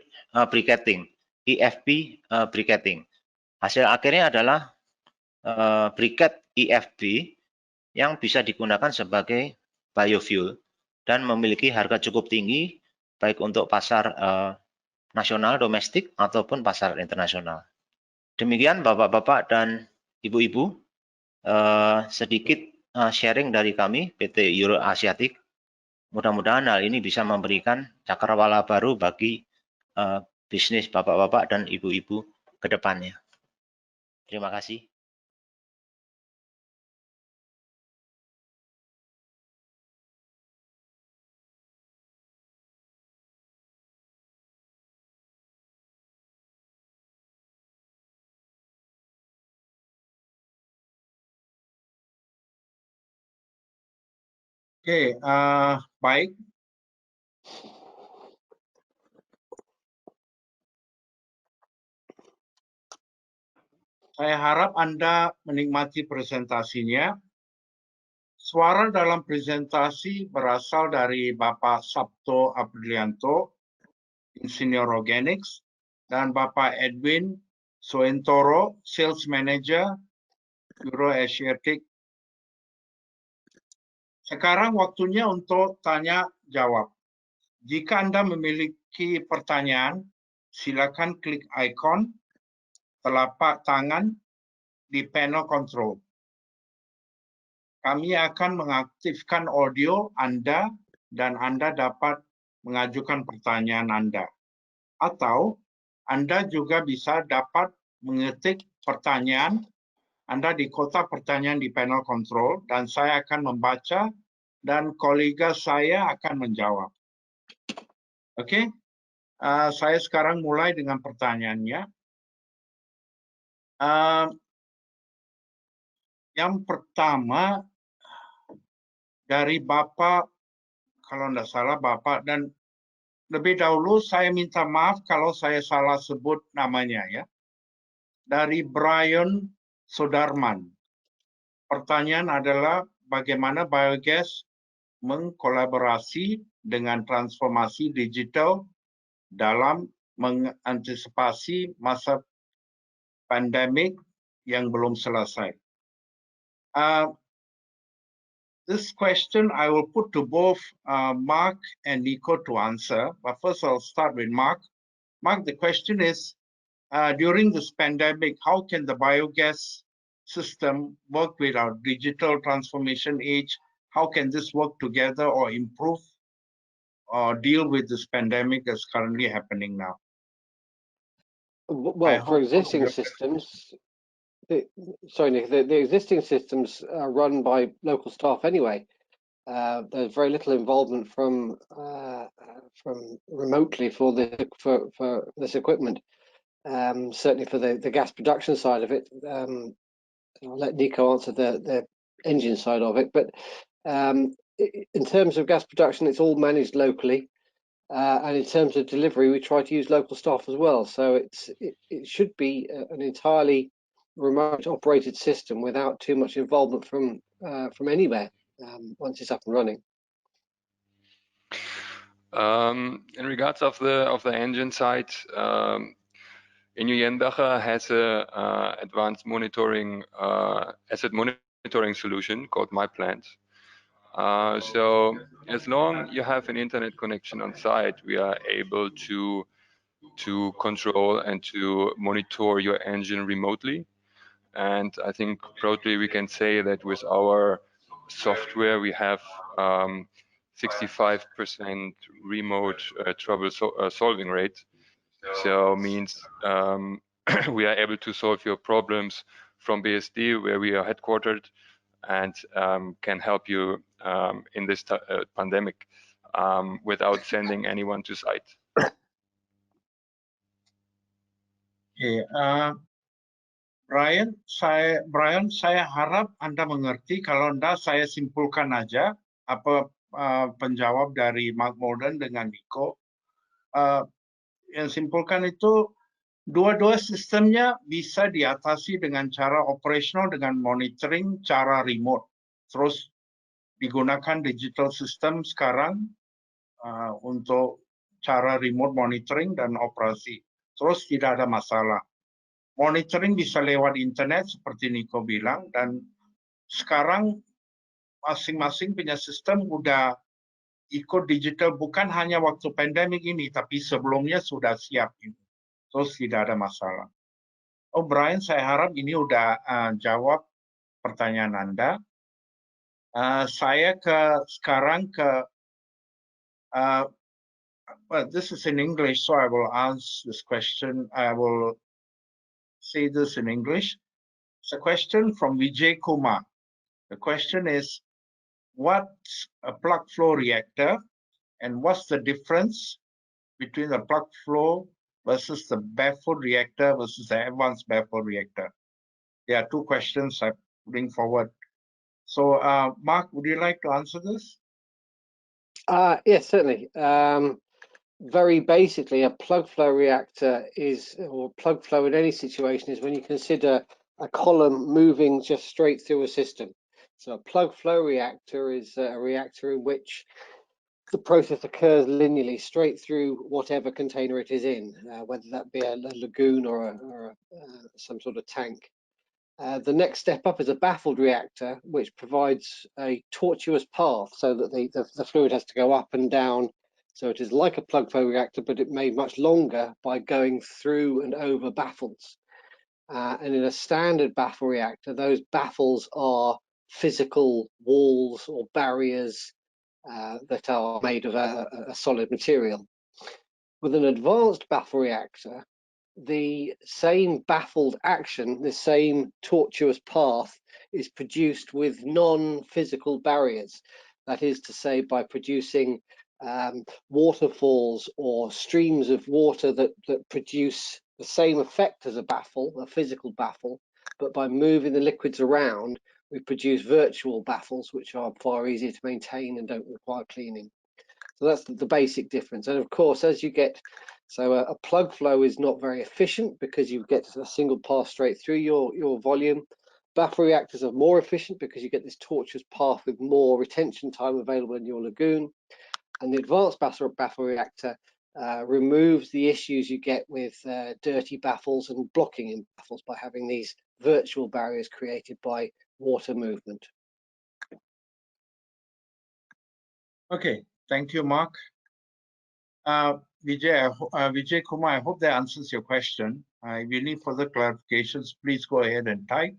briquetting, EFB briquetting. Hasil akhirnya adalah briquette EFB yang bisa digunakan sebagai biofuel dan memiliki harga cukup tinggi baik untuk pasar nasional domestik ataupun pasar internasional. Demikian Bapak-bapak dan Ibu-ibu sedikit sharing dari kami PT Euro Asiatic. Mudah-mudahan hal ini bisa memberikan cakrawala baru bagi bisnis Bapak-bapak dan Ibu-ibu ke depannya. Terima kasih. Oke, baik. Saya harap Anda menikmati presentasinya. Suara dalam presentasi berasal dari Bapak Sabto Aprilianto, Insinyur Organics, dan Bapak Edwin Soentoro, Sales Manager Euro Asiatic. Sekarang waktunya untuk tanya jawab. Jika Anda memiliki pertanyaan, silakan klik ikon telapak tangan di panel control. Kami akan mengaktifkan audio Anda dan Anda dapat mengajukan pertanyaan Anda. Atau Anda juga bisa dapat mengetik pertanyaan Anda di kotak pertanyaan di panel control dan saya akan membaca dan kolega saya akan menjawab. Oke, saya sekarang mulai dengan pertanyaannya. Yang pertama dari Bapak, kalau tidak salah Bapak, dan lebih dahulu saya minta maaf kalau saya salah sebut namanya ya. Dari Brian Sodarman. Pertanyaan adalah bagaimana biogas mengkolaborasi dengan transformasi digital dalam mengantisipasi masa pandemik yang belum selesai. This question I will put to both Mark and Nico to answer, but first I'll start with Mark. Mark, the question is, during this pandemic, how can the biogas system work with our digital transformation age? How can this work together or improve or deal with this pandemic that's currently happening now? Well, for existing systems, sorry, Nick, the existing systems are run by local staff anyway. There's very little involvement from remotely for this equipment. Certainly for the gas production side of it. I'll let Nico answer the engine side of it, but in terms of gas production, it's all managed locally. And in terms of delivery, we try to use local staff as well. So it should be an entirely remote operated system without too much involvement from anywhere once it's up and running. In regards of the engine side, Inu Jendache has a advanced monitoring asset monitoring solution called MyPlant. So as long you have an internet connection on site, we are able to control and to monitor your engine remotely. And I think proudly we can say that with our software we have 65% remote trouble solving rate. So means we are able to solve your problems from BSD where we are headquartered and can help you in this pandemic. without sending anyone to site. Okay, Brian, saya harap Anda mengerti. Kalau Anda, saya simpulkan aja apa penjawab dari Mark Molden dengan Nico. Yang simpulkan itu dua-dua sistemnya bisa diatasi dengan cara operasional, dengan monitoring cara remote. Terus digunakan digital system sekarang untuk cara remote monitoring dan operasi. Terus tidak ada masalah. Monitoring bisa lewat internet seperti Nico bilang, dan sekarang masing-masing punya sistem udah ikut digital, bukan hanya waktu pandemik ini, tapi sebelumnya sudah siap ini. Terus tidak ada masalah. Oh Brian, saya harap ini udah jawab pertanyaan Anda. Saya sekarang ke well, this is in English, so I will answer this question. I will say this in English. It's a question from Vijay Kumar. The question is, what's a plug flow reactor and what's the difference between the plug flow versus the baffled reactor versus the advanced baffled reactor? There are two questions I bring forward. So, Mark, would you like to answer this? Yes, certainly. Very basically, a plug flow reactor is, or plug flow in any situation, is when you consider a column moving just straight through a system. So a plug flow reactor is a reactor in which the process occurs linearly straight through whatever container it is in, whether that be a lagoon or some sort of tank. The next step up is a baffled reactor, which provides a tortuous path so that the fluid has to go up and down. So it is like a plug flow reactor, but it made much longer by going through and over baffles. And in a standard baffle reactor, those baffles are physical walls or barriers that are made of a solid material. With an advanced baffle reactor, the same baffled action, the same tortuous path, is produced with non-physical barriers. That is to say, by producing waterfalls or streams of water that produce the same effect as a baffle, a physical baffle, but by moving the liquids around, we produce virtual baffles, which are far easier to maintain and don't require cleaning. So that's the basic difference. And of course, as you get, so a plug flow is not very efficient because you get a single pass straight through your volume. Baffle reactors are more efficient because you get this tortuous path with more retention time available in your lagoon. And the advanced baffle reactor removes the issues you get with dirty baffles and blocking in baffles by having these virtual barriers created by water movement. Okay, thank you, Mark. Vijay Kumar, I hope that answers your question. If you need further clarifications, please go ahead and type.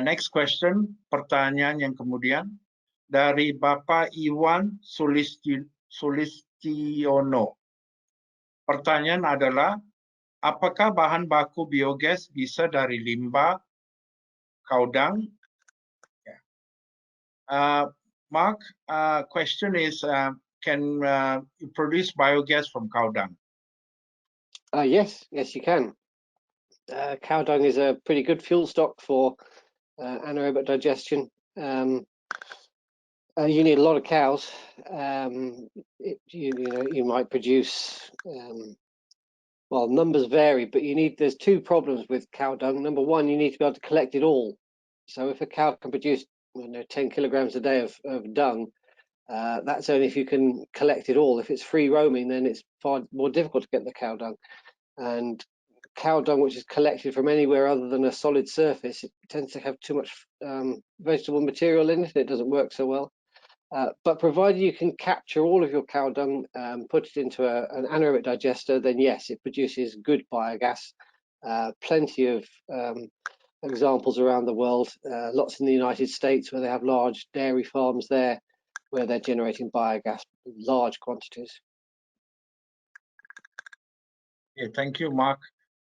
Next question, pertanyaan yang kemudian dari Bapak Iwan Sulistiono. Pertanyaan adalah, apakah bahan baku biogas bisa dari limbah kaudang? Mark, question is, can you produce biogas from cow dung? Yes, you can. Cow dung is a pretty good fuel stock for anaerobic digestion. You need a lot of cows. You might produce, well, numbers vary, but there's two problems with cow dung. Number one, you need to be able to collect it all. So if a cow can produce 10 kilograms a day of dung, that's only if you can collect it all. If it's free roaming, then it's far more difficult to get the cow dung. And cow dung, which is collected from anywhere other than a solid surface, it tends to have too much vegetable material in it. It doesn't work so well. But provided you can capture all of your cow dung, put it into an anaerobic digester, then yes, it produces good biogas. Plenty of examples around the world, lots in the United States where they have large dairy farms there, where they're generating biogas in large quantities. Okay, thank you, Mark.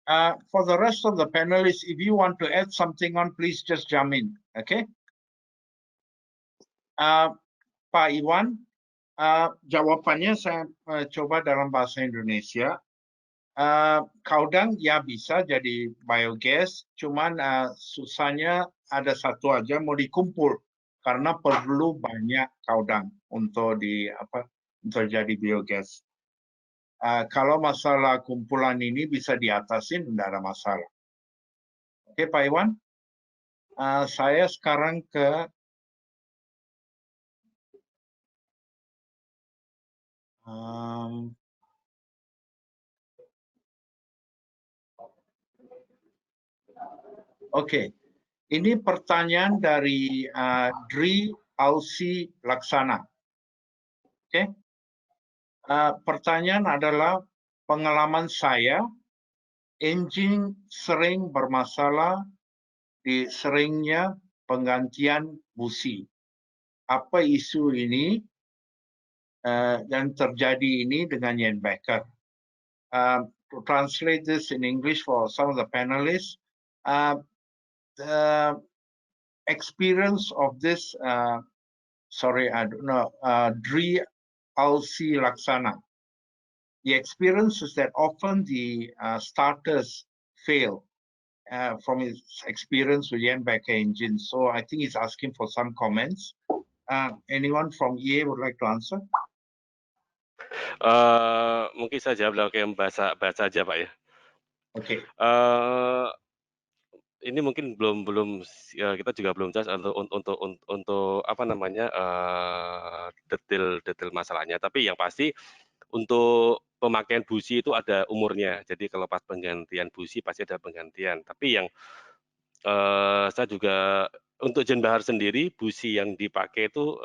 For the rest of the panelists, if you want to add something on, please just jump in, okay? Pak Iwan, Jawabannya saya coba dalam bahasa Indonesia. Kaudang ya bisa jadi biogas, cuman susahnya ada satu aja, mau dikumpul karena perlu banyak kaudang untuk untuk jadi biogas. Kalau masalah kumpulan ini bisa diatasin, tidak ada masalah. Oke, Pak Iwan. Saya sekarang ke Oke, ini pertanyaan dari Dri Ausi Laksana. Oke, pertanyaan adalah pengalaman saya, engine sering bermasalah di seringnya penggantian busi. Apa isu ini yang terjadi ini dengan Jenbacher? To translate this in English for some of the panelists, the experience of this, sorry, I don't know, Dri Ausi Laksana. The experience is that often the starters fail from his experience with Jenbacher engine. So I think he's asking for some comments. Anyone from EA would like to answer? Mungkin saya jawab pakai bahasa aja, Pak ya. Oke. Ini mungkin belum ya, kita juga belum jelas untuk apa namanya detail masalahnya. Tapi yang pasti untuk pemakaian busi itu ada umurnya. Jadi kalau pas penggantian busi pasti ada penggantian. Tapi yang saya juga untuk Jenbacher sendiri busi yang dipakai itu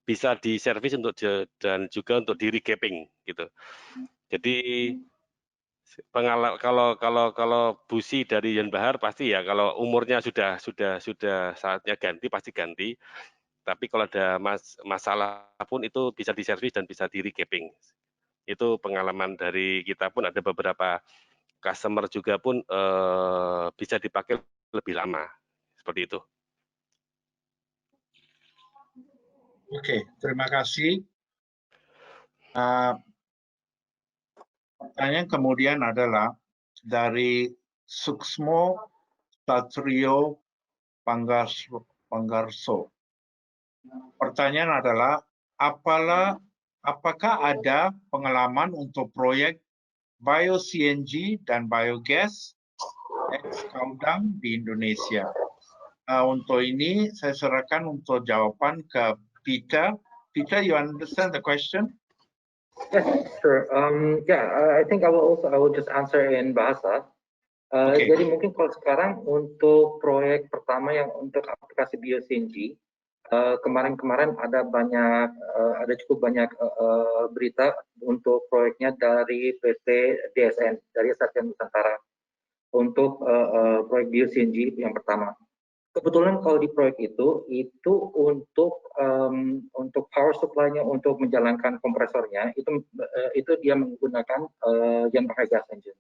bisa diservis dan juga untuk di recapping gitu. Jadi kalau busi dari Jenbacher pasti ya kalau umurnya sudah saatnya ganti pasti ganti. Tapi kalau ada masalah pun itu bisa diservis dan bisa di recapping. Itu pengalaman dari kita pun ada beberapa customer juga pun bisa dipakai lebih lama seperti itu. Oke, terima kasih. Pertanyaan kemudian adalah dari Suksmo Satrio Panggarso. Pertanyaan adalah, apakah ada pengalaman untuk proyek bio-CNG dan biogas ex-kaudang di Indonesia? Untuk ini saya serahkan untuk jawaban ke Peter. Peter, you understand the question? Yes, sure. I think I will just answer in bahasa. Okay. Jadi mungkin kalau sekarang untuk proyek pertama yang untuk aplikasi bio-CNG, kemarin ada cukup banyak berita untuk proyeknya dari PT DSN, dari Satya Nusantara, untuk proyek bio-CNG yang pertama. Kebetulan kalau di proyek itu untuk power supply-nya untuk menjalankan kompresornya itu dia menggunakan Jenbacher gas engine.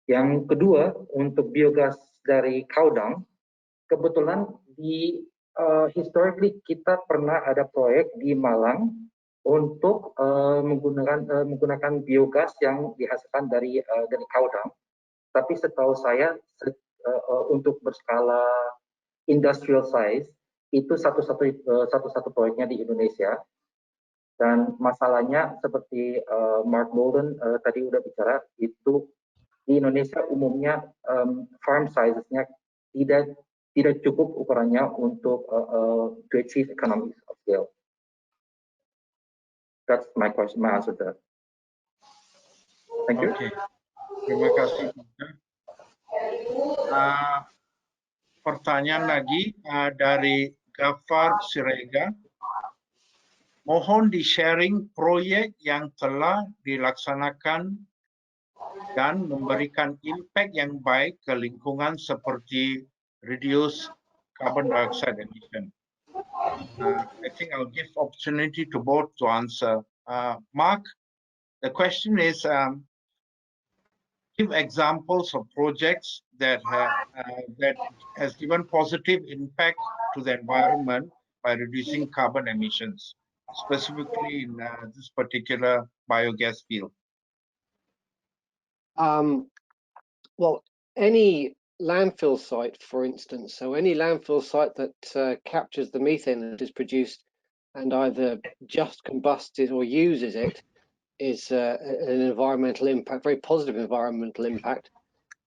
Yang kedua untuk biogas dari kaudang, kebetulan historically kita pernah ada proyek di Malang untuk menggunakan biogas yang dihasilkan dari kaudang. Tapi setahu saya untuk berskala industrial size itu satu proyeknya di Indonesia, dan masalahnya seperti Mark Bolden tadi udah bicara, itu di Indonesia umumnya farm sizesnya tidak cukup ukurannya untuk to achieve economies of scale. That's my answer to that. Thank you. Okay. Terima kasih. Pertanyaan lagi dari Gafar Sirega. Mohon di-sharing proyek yang telah dilaksanakan dan memberikan impact yang baik ke lingkungan seperti reduce carbon dioxide emission. I think I'll give opportunity to both to answer. Mark, the question is, give examples of projects that has given positive impact to the environment by reducing carbon emissions. specifically in this particular biogas field? Well, any landfill site, for instance, so any landfill site that captures the methane that is produced and either just combusts it or uses it is an environmental impact, very positive environmental impact.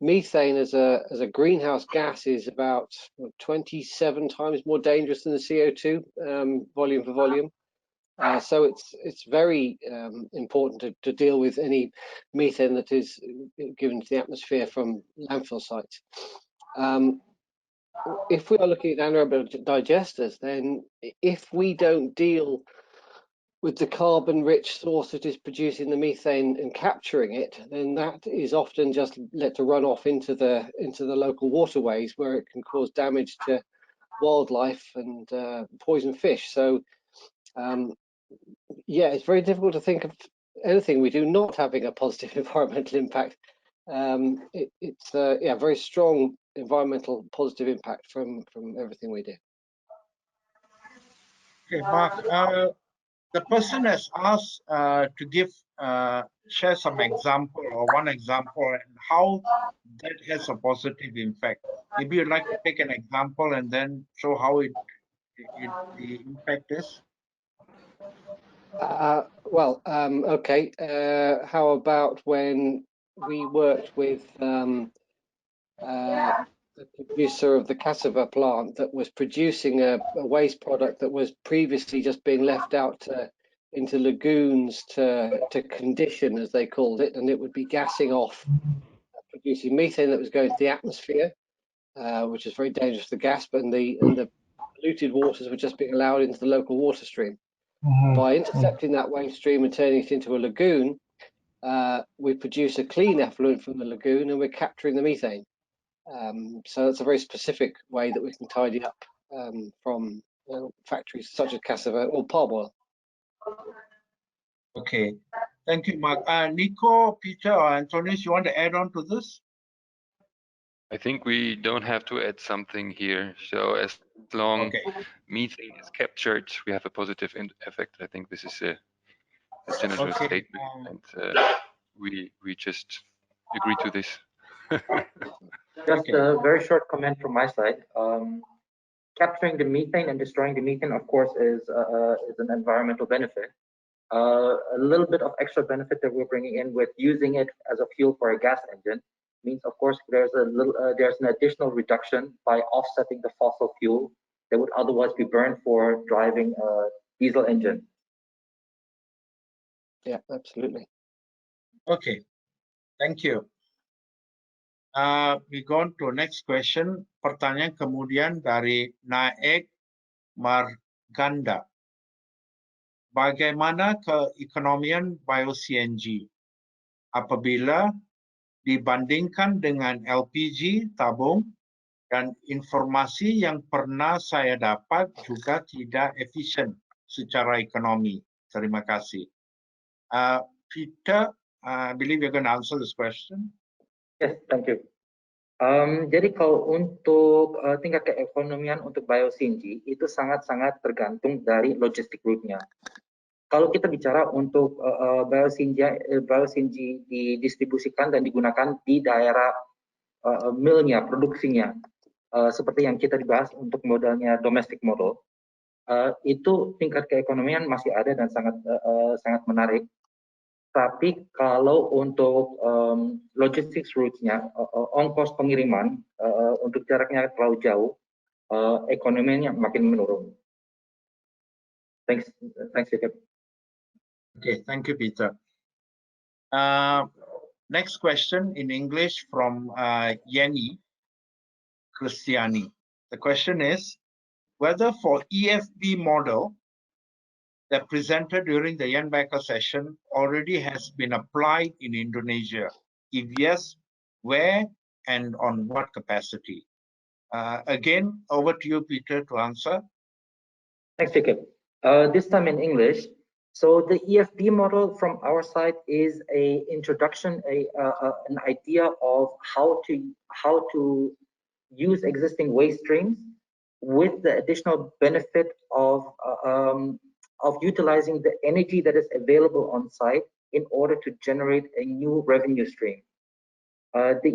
Methane as a greenhouse gas is about 27 times more dangerous than the CO2 volume for volume. So it's very important to deal with any methane that is given to the atmosphere from landfill sites. If we are looking at anaerobic digesters, then if we don't deal with the carbon-rich source that is producing the methane and capturing it, then that is often just let to run off into the local waterways, where it can cause damage to wildlife and poison fish. So yeah, it's very difficult to think of anything we do not having a positive environmental impact. It's yeah, very strong environmental positive impact from everything we do. Okay, Mark, the person has asked to give share some example or one example and how that has a positive impact. Maybe you'd like to take an example and then show how the impact is. Well, okay. How about when we worked with the producer of the cassava plant that was producing a waste product that was previously just being left out into lagoons to condition, as they called it, and it would be gassing off, producing methane that was going to the atmosphere, which is very dangerous to gas, and the polluted waters were just being allowed into the local water stream. By intercepting that waste stream and turning it into a lagoon, we produce a clean effluent from the lagoon and we're capturing the methane. So that's a very specific way that we can tidy up from factories such as cassava or palm oil. Okay, thank you, Mark. Nico, Peter, or Antonius, you want to add on to this? I think we don't have to add something here. So as long methane is captured, we have a positive effect. I think this is a general statement, and we just agree to this. Just a very short comment from my side. Capturing the methane and destroying the methane, of course, is an environmental benefit. A little bit of extra benefit that we're bringing in with using it as a fuel for a gas engine means, of course, there's an additional reduction by offsetting the fossil fuel that would otherwise be burned for driving a diesel engine. Yeah, absolutely. Okay, thank you. We go on to next question. Pertanyaan kemudian dari Naek Marganda. Bagaimana keekonomian bio-CNG apabila dibandingkan dengan LPG tabung, dan informasi yang pernah saya dapat juga tidak efisien secara ekonomi. Terima kasih. Peter, I believe you're going to answer this question. Yes, thank you. Jadi kalau untuk tingkat keekonomian untuk bio-CNG itu sangat-sangat tergantung dari logistik route-nya. Kalau kita bicara untuk bio-CNG didistribusikan dan digunakan di daerah millnya, produksinya, seperti yang kita dibahas untuk modelnya domestic model, itu tingkat keekonomian masih ada dan sangat menarik. Tapi kalau untuk logistics routes-nya, ongkos pengiriman untuk jaraknya terlalu jauh, ekonominya makin menurun. Thanks, Jacob. Okay, thank you, Peter. Next question in English from Yenny Christiani. The question is whether for EFB model that presented during the Jan Becker session already has been applied in Indonesia. If yes, where and on what capacity? Again, over to you, Peter, to answer. Thanks, Jacob. This time in English. So the EFB model from our side is an introduction, an idea of how to use existing waste streams with the additional benefit of of utilizing the energy that is available on site in order to generate a new revenue stream. The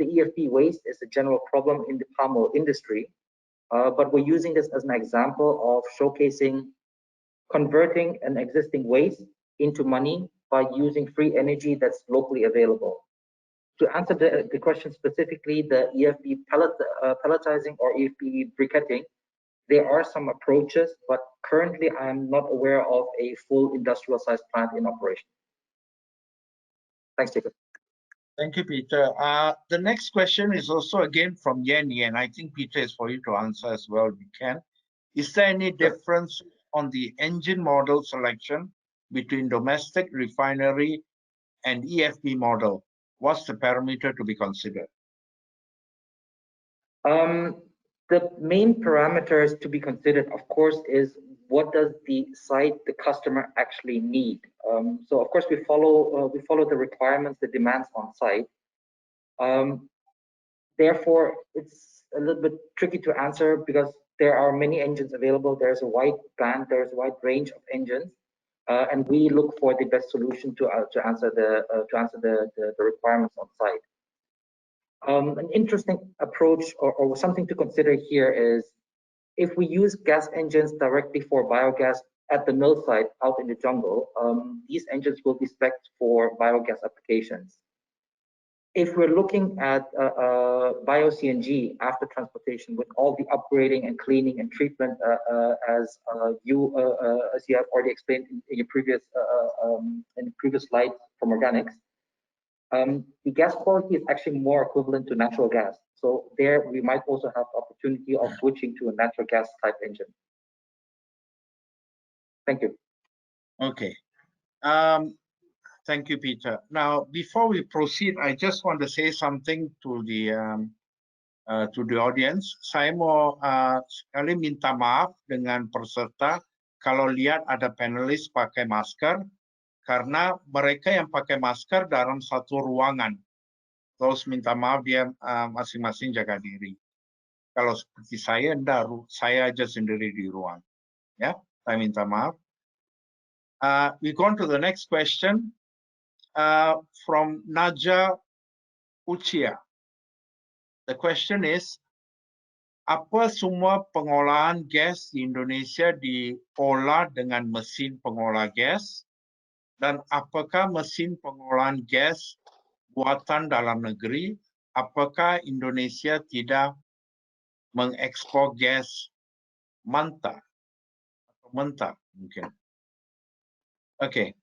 EFP waste is a general problem in the palm oil industry, but we're using this as an example of showcasing converting an existing waste into money by using free energy that's locally available. To answer the question specifically, the EFP pelletizing or EFP briquetting, there are some approaches, but currently I'm not aware of a full industrial sized plant in operation. Thanks, Jacob. Thank you, Peter. The next question is also again from Yen Yen. I think, Peter, is for you to answer as well if you can. Is there any difference on the engine model selection between domestic refinery and EFP model? What's the parameter to be considered? The main parameters to be considered, of course, is what does the site, the customer actually need. So of course we follow the requirements, the demands on site. Therefore, it's a little bit tricky to answer because there are many engines available. There's a wide band, there's a wide range of engines, and we look for the best solution to answer the requirements on site. An interesting approach or something to consider here is if we use gas engines directly for biogas at the mill site out in the jungle, these engines will be spec'd for biogas applications. If we're looking at bio-CNG after transportation with all the upgrading and cleaning and treatment as you have already explained in your previous slide from organics, the gas quality is actually more equivalent to natural gas. So there we might also have the opportunity of switching to a natural gas type engine. Thank you. Okay. Thank you, Peter. Now, before we proceed, I just want to say something to the audience. Saya mau sekali minta maaf dengan peserta kalau lihat ada panelis pakai masker, karena mereka yang pakai masker dalam satu ruangan. Terus minta maaf dia masing-masing jaga diri. Kalau seperti saya, enggak, saya aja sendiri di ruang. Ya, saya minta maaf. We go on to the next question from Naja Ucia. The question is, apa semua pengolahan gas di Indonesia diolah dengan mesin pengolah gas? Dan apakah mesin pengolahan gas buatan dalam negeri? Apakah Indonesia tidak mengekspor gas mentah atau mentah mungkin? Okay.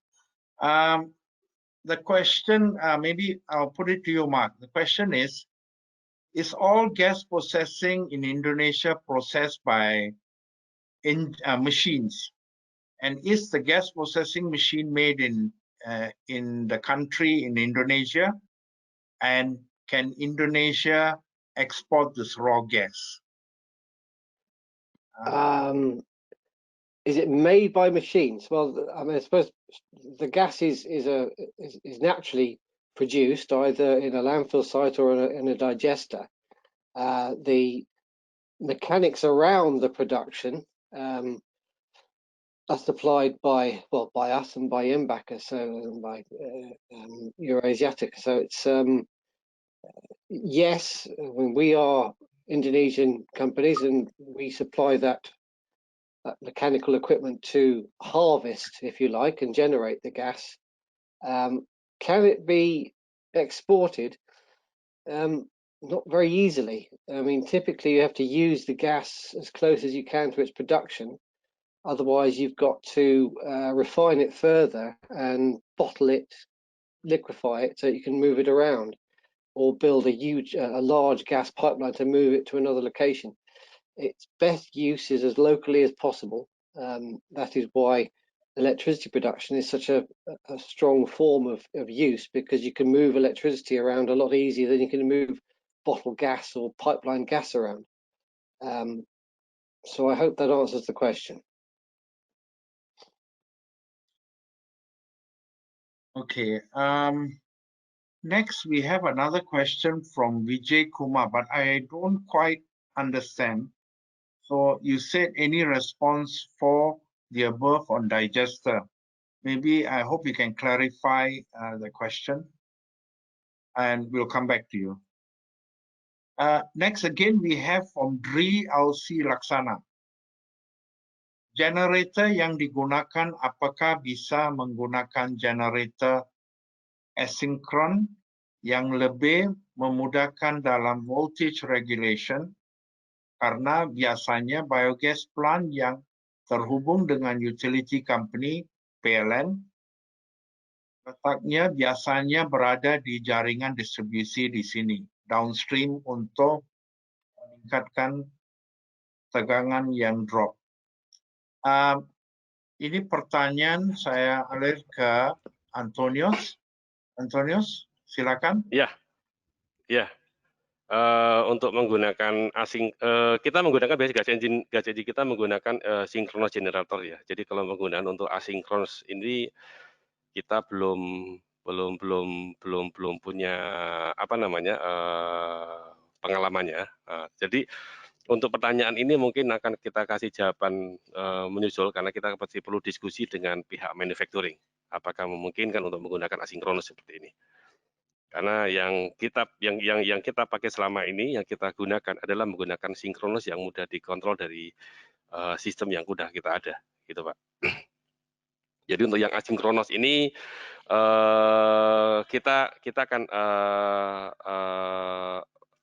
The question, maybe I'll put it to you, Mark. The question is all gas processing in Indonesia processed by machines? And is the gas processing machine made in the country, in Indonesia? And can Indonesia export this raw gas? Is it made by machines? Well, I mean, I suppose the gas is naturally produced either in a landfill site or in a digester. The mechanics around the production are supplied by us and by Embaker, so by Eurasiatic. So it's yes, we are Indonesian companies and we supply that mechanical equipment to harvest, if you like, and generate the gas. Can it be exported? Not very easily. I mean, typically you have to use the gas as close as you can to its production. Otherwise, you've got to refine it further and bottle it, liquefy it so you can move it around, or build a large gas pipeline to move it to another location. Its best use is as locally as possible. That is why electricity production is such a strong form of use, because you can move electricity around a lot easier than you can move bottled gas or pipeline gas around. So I hope that answers the question. Okay. Next, we have another question from Vijay Kumar, but I don't quite understand. So you said any response for the above on digester. Maybe I hope you can clarify the question, and we'll come back to you. Next again, we have from Dri Ausi Laksana. Generator yang digunakan apakah bisa menggunakan generator asinkron yang lebih memudahkan dalam voltage regulation, karena biasanya biogas plant yang terhubung dengan utility company PLN letaknya biasanya berada di jaringan distribusi di sini, downstream, untuk meningkatkan tegangan yang drop. Ini pertanyaan saya alih ke Antonius. Antonius, silakan. Ya, ya. Untuk menggunakan kita menggunakan biasanya gas engine kita menggunakan synchronous generator ya. Jadi kalau menggunakan untuk asynchronous ini kita belum punya apa namanya pengalamannya. Jadi untuk pertanyaan ini mungkin akan kita kasih jawaban menyusul, karena kita pasti perlu diskusi dengan pihak manufacturing. Apakah memungkinkan untuk menggunakan asinkronus seperti ini? Karena yang kita pakai selama ini, yang kita gunakan adalah menggunakan sinkronus yang mudah dikontrol dari sistem yang sudah kita ada, gitu Pak. Jadi untuk yang asinkronus ini kita akan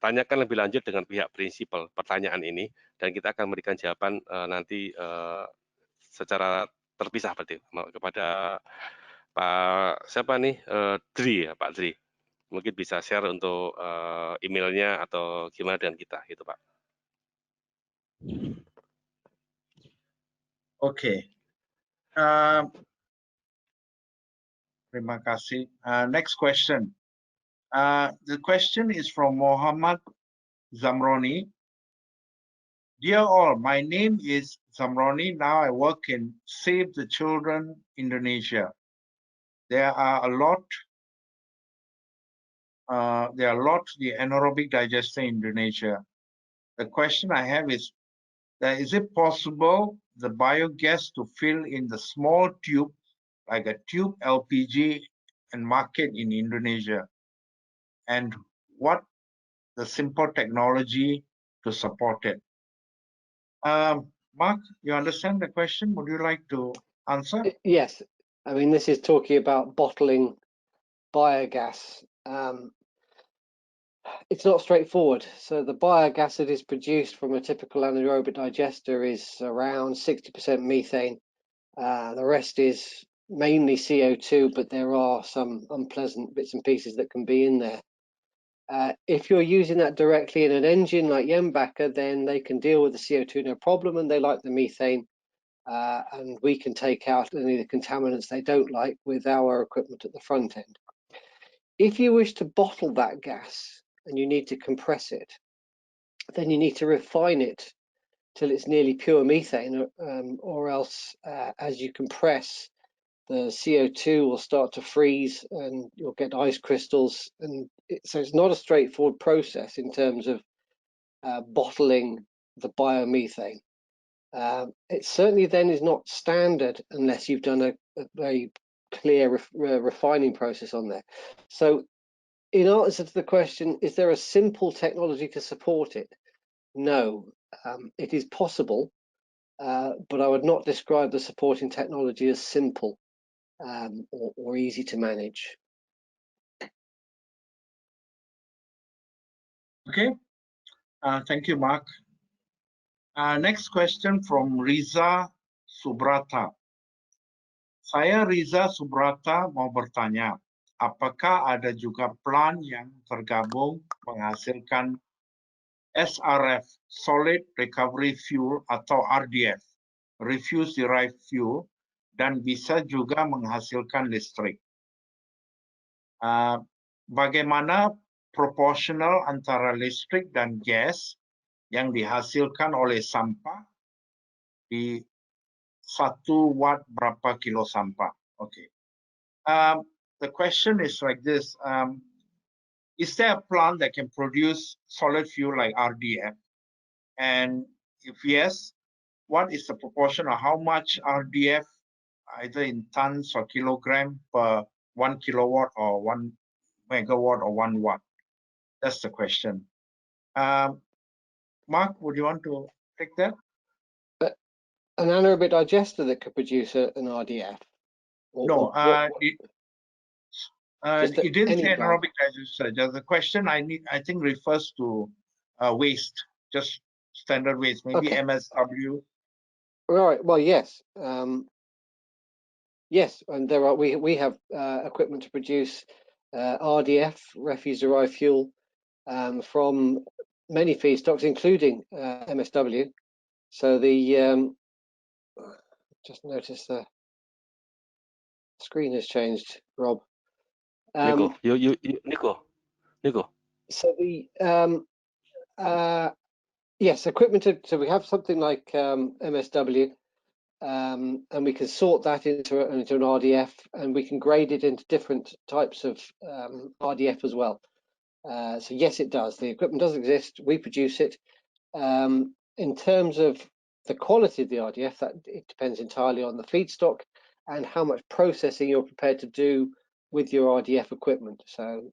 tanyakan lebih lanjut dengan pihak prinsipal pertanyaan ini, dan kita akan memberikan jawaban nanti secara terpisah berarti kepada Pak siapa nih, Dri ya, Pak Dri. Mungkin bisa share untuk emailnya atau gimana dengan kita, gitu Pak. Oke. Terima kasih. Next question. The question is from Muhammad Zamroni. Dear all, my name is Zamroni. Now I work in Save the Children Indonesia. There are a lot the anaerobic digester in Indonesia. The question I have is it possible the biogas to fill in the small tube, like a tube LPG, and market in Indonesia? And what the simple technology to support it? Mark, you understand the question? Would you like to answer? Yes. I mean, this is talking about bottling biogas. It's not straightforward. So the biogas that is produced from a typical anaerobic digester is around 60% methane. The rest is mainly CO2, but there are some unpleasant bits and pieces that can be in there. If you're using that directly in an engine like Jenbacher, then they can deal with the CO2 no problem, and they like the methane, and we can take out any of the contaminants they don't like with our equipment at the front end. If you wish to bottle that gas and you need to compress it, then you need to refine it till it's nearly pure methane, or else as you compress, the CO2 will start to freeze and you'll get ice crystals. And so it's not a straightforward process in terms of bottling the biomethane. It certainly then is not standard unless you've done a very clear refining process on there. So in answer to the question, is there a simple technology to support it? No, it is possible, but I would not describe the supporting technology as simple. Or easy to manage. Okay, thank you, Mark. Next question from Riza Subrata. Saya Riza Subrata mau bertanya, apakah ada juga plant yang tergabung menghasilkan SRF, Solid Recovery Fuel, atau RDF, Refuse Derived Fuel, dan bisa juga menghasilkan listrik? Bagaimana proporsional antara listrik dan gas yang dihasilkan oleh sampah di 1 watt berapa kilo sampah? Okay. The question is like this. Is there a plant that can produce solid fuel like RDF? And If yes, what is the proportion or how much RDF, either in tons or kilogram per 1 kilowatt or 1 megawatt or 1 watt? That's the question. Mark, would you want to take that? An anaerobic digester that could produce an RDF? No, just it didn't any say plant? anaerobic digester. The question I think refers to waste, just standard waste, maybe Okay. MSW. Right. Well, yes. Yes, and there are we have equipment to produce RDF, refuse-derived fuel, from many feedstocks, including MSW. So the just noticed the screen has changed, Rob. Nico, Nico. So the yes, equipment. So we have something like MSW, and we can sort that into an RDF, and we can grade it into different types of RDF as well. So yes, it does. The equipment does exist. We produce it. In terms of the quality of the RDF, that it depends entirely on the feedstock and how much processing you're prepared to do with your RDF equipment. So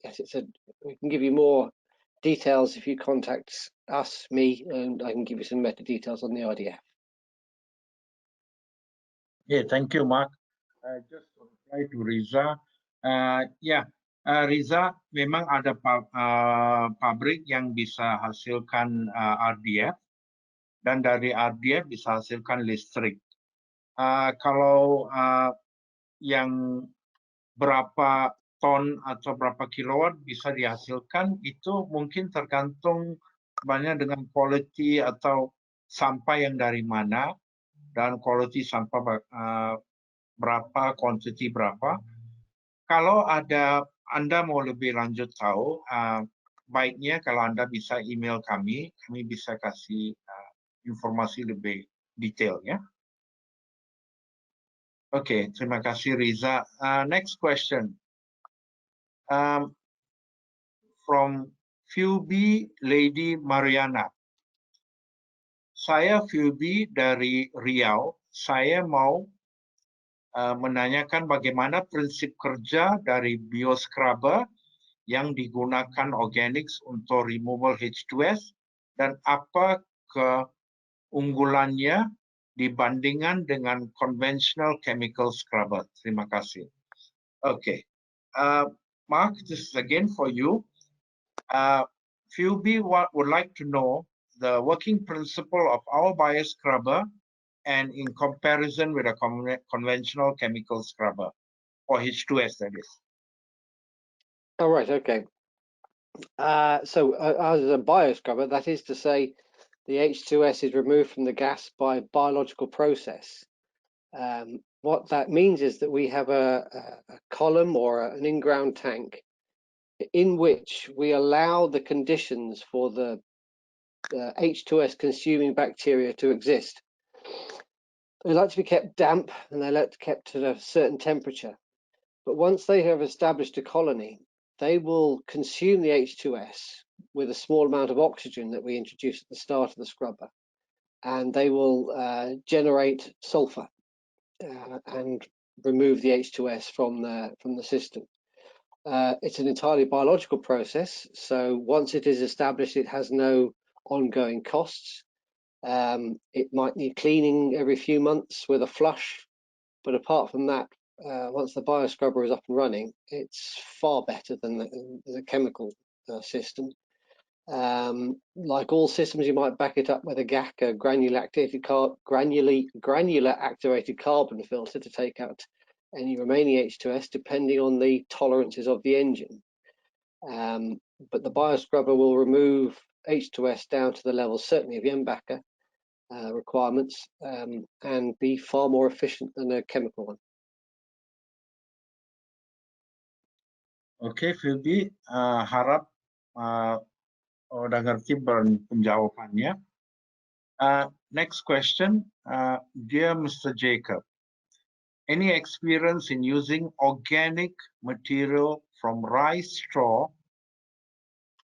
yes, we can give you more details if you contact us, me, and I can give you some meta details on the RDF. Yeah, thank you, Mark. Just to reply to Riza, Riza, memang ada pabrik yang bisa hasilkan RDF, dan dari RDF bisa hasilkan listrik. Kalau yang berapa ton atau berapa kilowatt bisa dihasilkan, itu mungkin tergantung banyak dengan quality atau sampah yang dari mana, dan quality sampah berapa, quantity berapa. Kalau Anda mau lebih lanjut tahu, baiknya kalau Anda bisa email kami bisa kasih informasi lebih detail ya. Oke, terima kasih Riza. Next question. From Phoebe Lady Mariana. Saya Phoebe dari Riau. Saya mau menanyakan bagaimana prinsip kerja dari bioscrubber yang digunakan organics untuk removal H2S dan apa keunggulannya dibandingkan dengan conventional chemical scrubber. Terima kasih. Okay, Mark, this is again for you. Phoebe would like to know the working principle of our bioscrubber and in comparison with a conventional chemical scrubber, or H2S that is. Oh, right, okay. So as a bioscrubber, that is to say the H2S is removed from the gas by biological process. What that means is that we have a column or an in-ground tank in which we allow the conditions for the H2S consuming bacteria to exist. They like to be kept damp and they like to be kept at a certain temperature. But once they have established a colony, they will consume the H2S with a small amount of oxygen that we introduce at the start of the scrubber, and they will generate sulfur and remove the H2S from the system. It's an entirely biological process, so once it is established, it has no ongoing costs. It might need cleaning every few months with a flush, but apart from that, once the bioscrubber is up and running, it's far better than the chemical system. Like all systems, you might back it up with a GAC, a granular activated carbon filter, to take out any remaining H2S depending on the tolerances of the engine. But the bioscrubber will remove H2S down to the level certainly of the MBACA requirements, and be far more efficient than a chemical one. Oke, Phoebe, harap udah ngerti penjawabannya. Next question, dear Mr. Jacob, any experience in using organic material from rice straw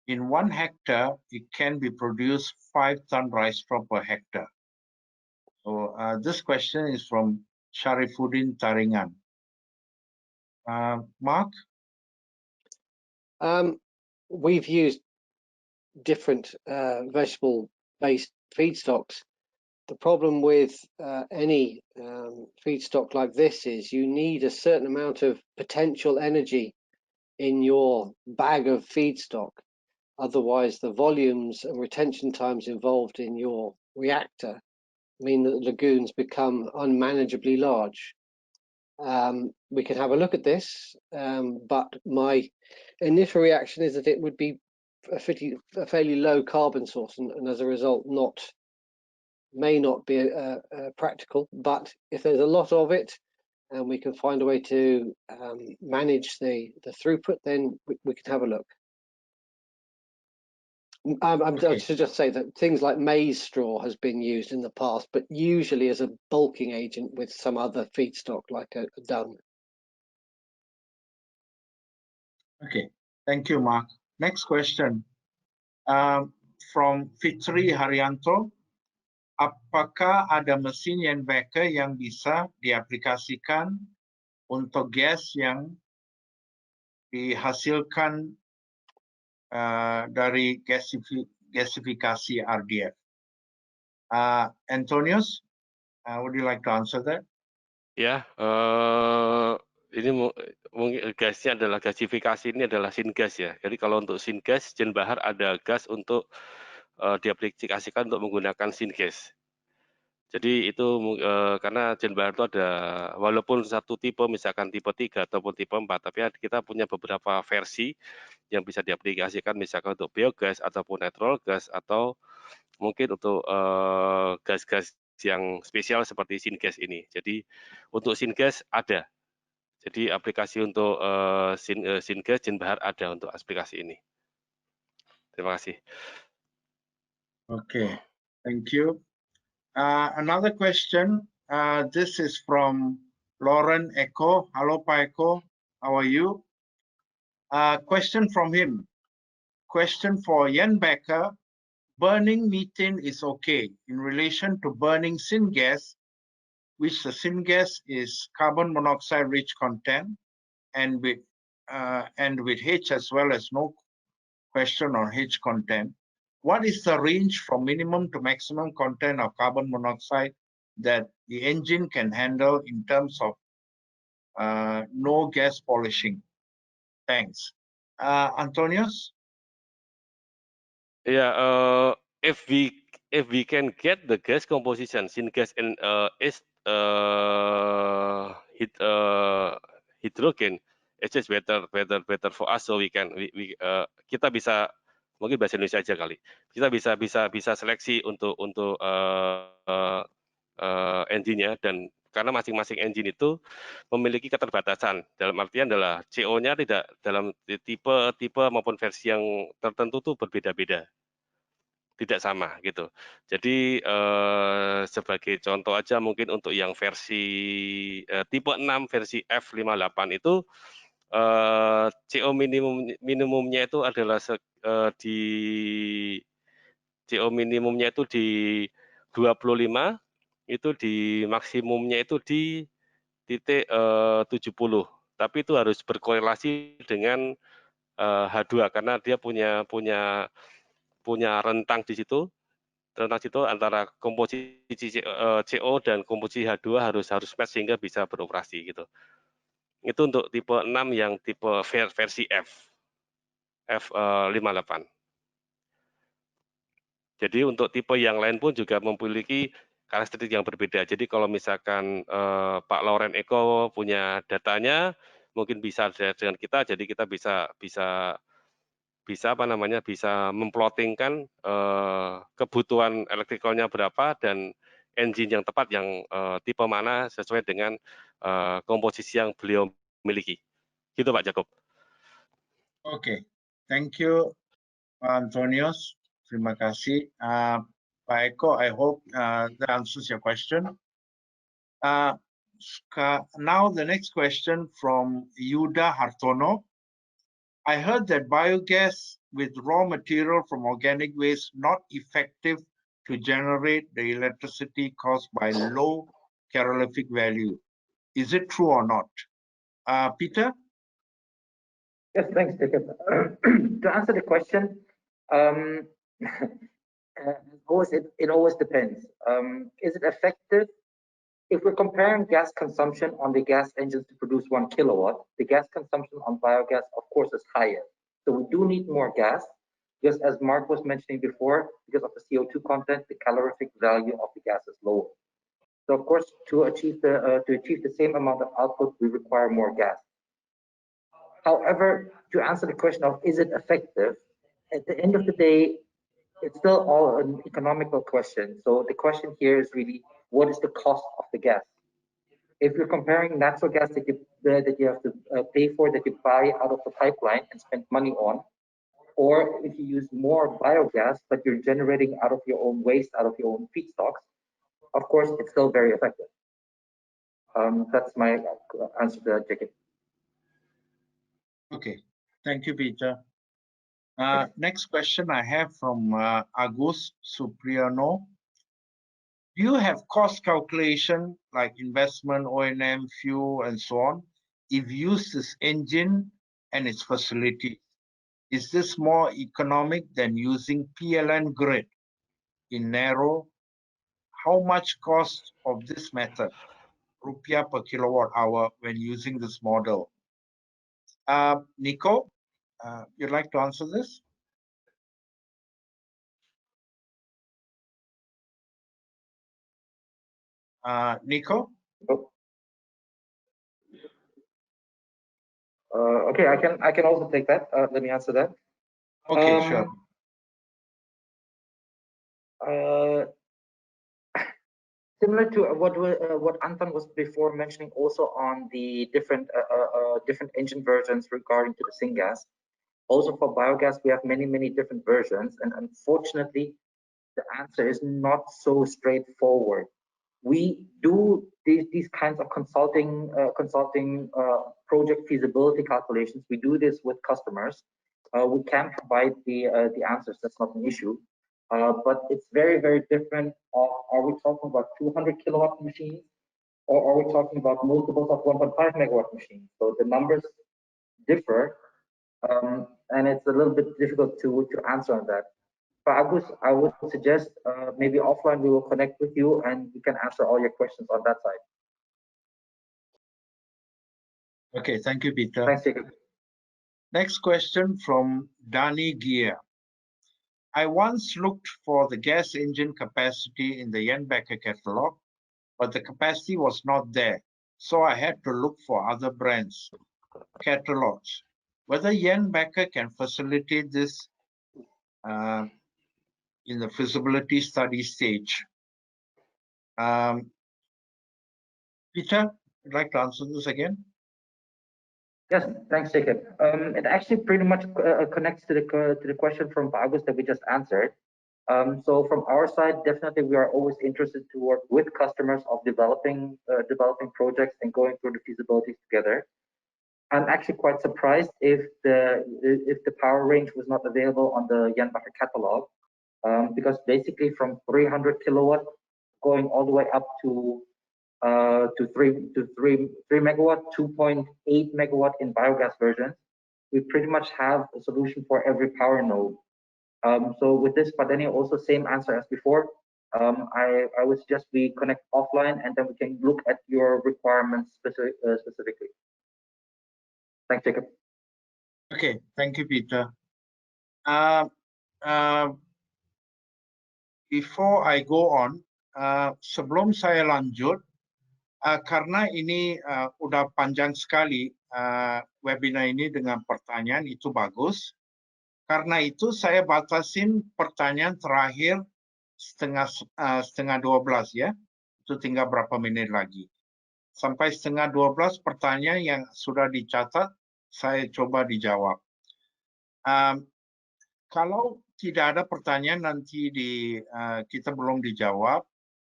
In 1 hectare, it can be produced 5 ton rice straw per hectare. So this question is from Sharifuddin Taringan. Mark? We've used different vegetable-based feedstocks. The problem with any feedstock like this is you need a certain amount of potential energy in your bag of feedstock. Otherwise, the volumes and retention times involved in your reactor mean that the lagoons become unmanageably large. We can have a look at this, but my initial reaction is that it would be a fairly low carbon source, and as a result, may not be practical. But if there's a lot of it, and we can find a way to manage the throughput, then we can have a look. I should just say that things like maize straw has been used in the past, but usually as a bulking agent with some other feedstock like a dung. Okay, thank you, Mark. Next question from Fitri Haryanto. Apakah ada mesin Jenbacher yang bisa diaplikasikan untuk gas yang dihasilkan dari gasifikasi RDF? Antonius, would you like to answer that? Ya, ini mungkin gasnya adalah gasifikasi, ini adalah syngas ya. Jadi kalau untuk syngas, Jenbacher ada gas untuk diaplikasikan untuk menggunakan syngas. Jadi itu karena Jenbacher itu ada, walaupun satu tipe, misalkan tipe 3 ataupun tipe 4, tapi kita punya beberapa versi yang bisa diaplikasikan, misalkan untuk biogas ataupun natural gas, atau mungkin untuk gas-gas yang spesial seperti syngas ini. Jadi untuk syngas ada. Jadi aplikasi untuk syngas Jenbacher ada untuk aplikasi ini. Terima kasih. Okay, thank you. Another question. This is from Lauren Eko. Hello, Pak Eko. How are you? Question from him. Question for Jenbacher. Burning methane is okay in relation to burning syngas, which the syngas is carbon monoxide rich content, and with H as well as no question on H content. What is the range from minimum to maximum content of carbon monoxide that the engine can handle in terms of no gas polishing? Thanks. Antonius? Yeah, if we can get the gas composition, syngas and hydrogen, it's just better for us. So kita bisa, mungkin bahasa Indonesia aja kali. Kita bisa seleksi untuk engine-nya, dan karena masing-masing engine itu memiliki keterbatasan, dalam artian adalah CO-nya tidak dalam tipe maupun versi yang tertentu tuh berbeda-beda, tidak sama gitu. Jadi sebagai contoh aja, mungkin untuk yang versi tipe 6 versi F58 itu CO minimumnya itu adalah di CO minimumnya itu di 25, itu di maksimumnya itu di titik 70. Tapi itu harus berkorelasi dengan H2 karena dia punya rentang di situ. Rentang situ antara komposisi CO dan komposisi H2 harus match sehingga bisa beroperasi gitu. Itu untuk tipe 6 yang tipe versi F58. Jadi untuk tipe yang lain pun juga memiliki karakteristik yang berbeda. Jadi kalau misalkan Pak Lauren Eko punya datanya, mungkin bisa dengan kita. Jadi kita bisa memplotingkan kebutuhan elektrikalnya berapa dan engine yang tepat yang tipe mana sesuai dengan komposisi yang beliau miliki. Gitu Pak Jacob. Okay, thank you Antonius. Terima kasih. Pak Eko, I hope that answers your question. Now the next question from Yuda Hartono. I heard that biogas with raw material from organic waste not effective to generate the electricity caused by low calorific value. Is it true or not? Peter? Yes, thanks, Jacob. To answer the question, um, it always depends. Is it effective? If we're comparing gas consumption on the gas engines to produce 1 kilowatt, the gas consumption on biogas, of course, is higher. So we do need more gas, just as Mark was mentioning before, because of the CO2 content, the calorific value of the gas is lower. So of course, to achieve the same amount of output, we require more gas. However, to answer the question of is it effective, at the end of the day, it's still all an economical question. So the question here is really, what is the cost of the gas? If you're comparing natural gas that you have to pay for, that you buy out of the pipeline and spend money on, or if you use more biogas, but you're generating out of your own waste, out of your own feedstocks, of course, it's still very effective. That's my answer to that, Jacob. Okay, thank you, Peter. Next question I have from Agus Supriano. Do you have cost calculation like investment, O&M, fuel, and so on, if used this engine and its facility? Is this more economic than using PLN grid in narrow? How much cost of this method, rupiah per kilowatt hour, when using this model? Nico, you'd like to answer this? Nico? Okay, I can also take that. Let me answer that. Okay, sure. Similar to what Anton was before mentioning, also on the different engine versions regarding to the syngas. Also for biogas, we have many different versions, and unfortunately, the answer is not so straightforward. We do these kinds of consulting project feasibility calculations. We do this with customers. We can provide the answers. That's not an issue. But it's very different. Are we talking about 200 kilowatt machines, or are we talking about multiples of 1.5 megawatt machines? So the numbers differ, and it's a little bit difficult to answer on that. But I would suggest maybe offline we will connect with you and we can answer all your questions on that side. Okay, thank you, Peter. Thanks, Jacob. Next question from Dani Gia. I once looked for the gas engine capacity in the Jenbacher catalog, but the capacity was not there. So I had to look for other brands, catalogs. Whether Jenbacher can facilitate this in the feasibility study stage. Peter, would you like to answer this again? Yes, thanks, Jacob. It actually pretty much connects to the question from Agus that we just answered. So from our side, definitely we are always interested to work with customers of developing projects and going through the feasibilities together. I'm actually quite surprised if the power range was not available on the Jenbacher catalog, because basically from 300 kilowatt going all the way up to 3 megawatt, 2.8 megawatt in biogas versions, we pretty much have a solution for every power node. So with this, but then also same answer as before. I would suggest we connect offline and then we can look at your requirements specifically. Thanks, Jacob. Okay, thank you, Peter. Before I go on, sebelum saya lanjut, karena ini udah panjang sekali webinar ini dengan pertanyaan, itu bagus. Karena itu saya batasin pertanyaan terakhir setengah 12 ya. Itu tinggal berapa menit lagi. Sampai setengah 12 pertanyaan yang sudah dicatat, saya coba dijawab. Kalau tidak ada pertanyaan nanti kita belum dijawab,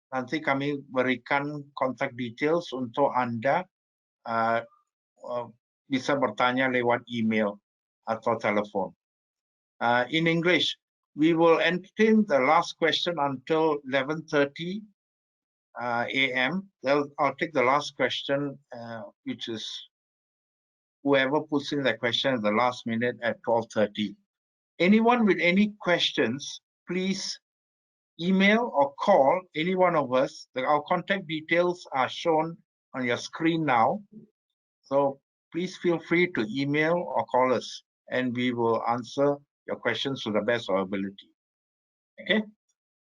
nanti kami berikan kontak details untuk Anda bisa bertanya lewat email atau telepon. in English. We will entertain the last question until 11:30 a.m. I'll take the last question, which is whoever puts in the question at the last minute at 12:30. Anyone with any questions, please email or call any one of us. Our contact details are shown on your screen now. So please feel free to email or call us, and we will answer your questions to the best of our ability. Okay,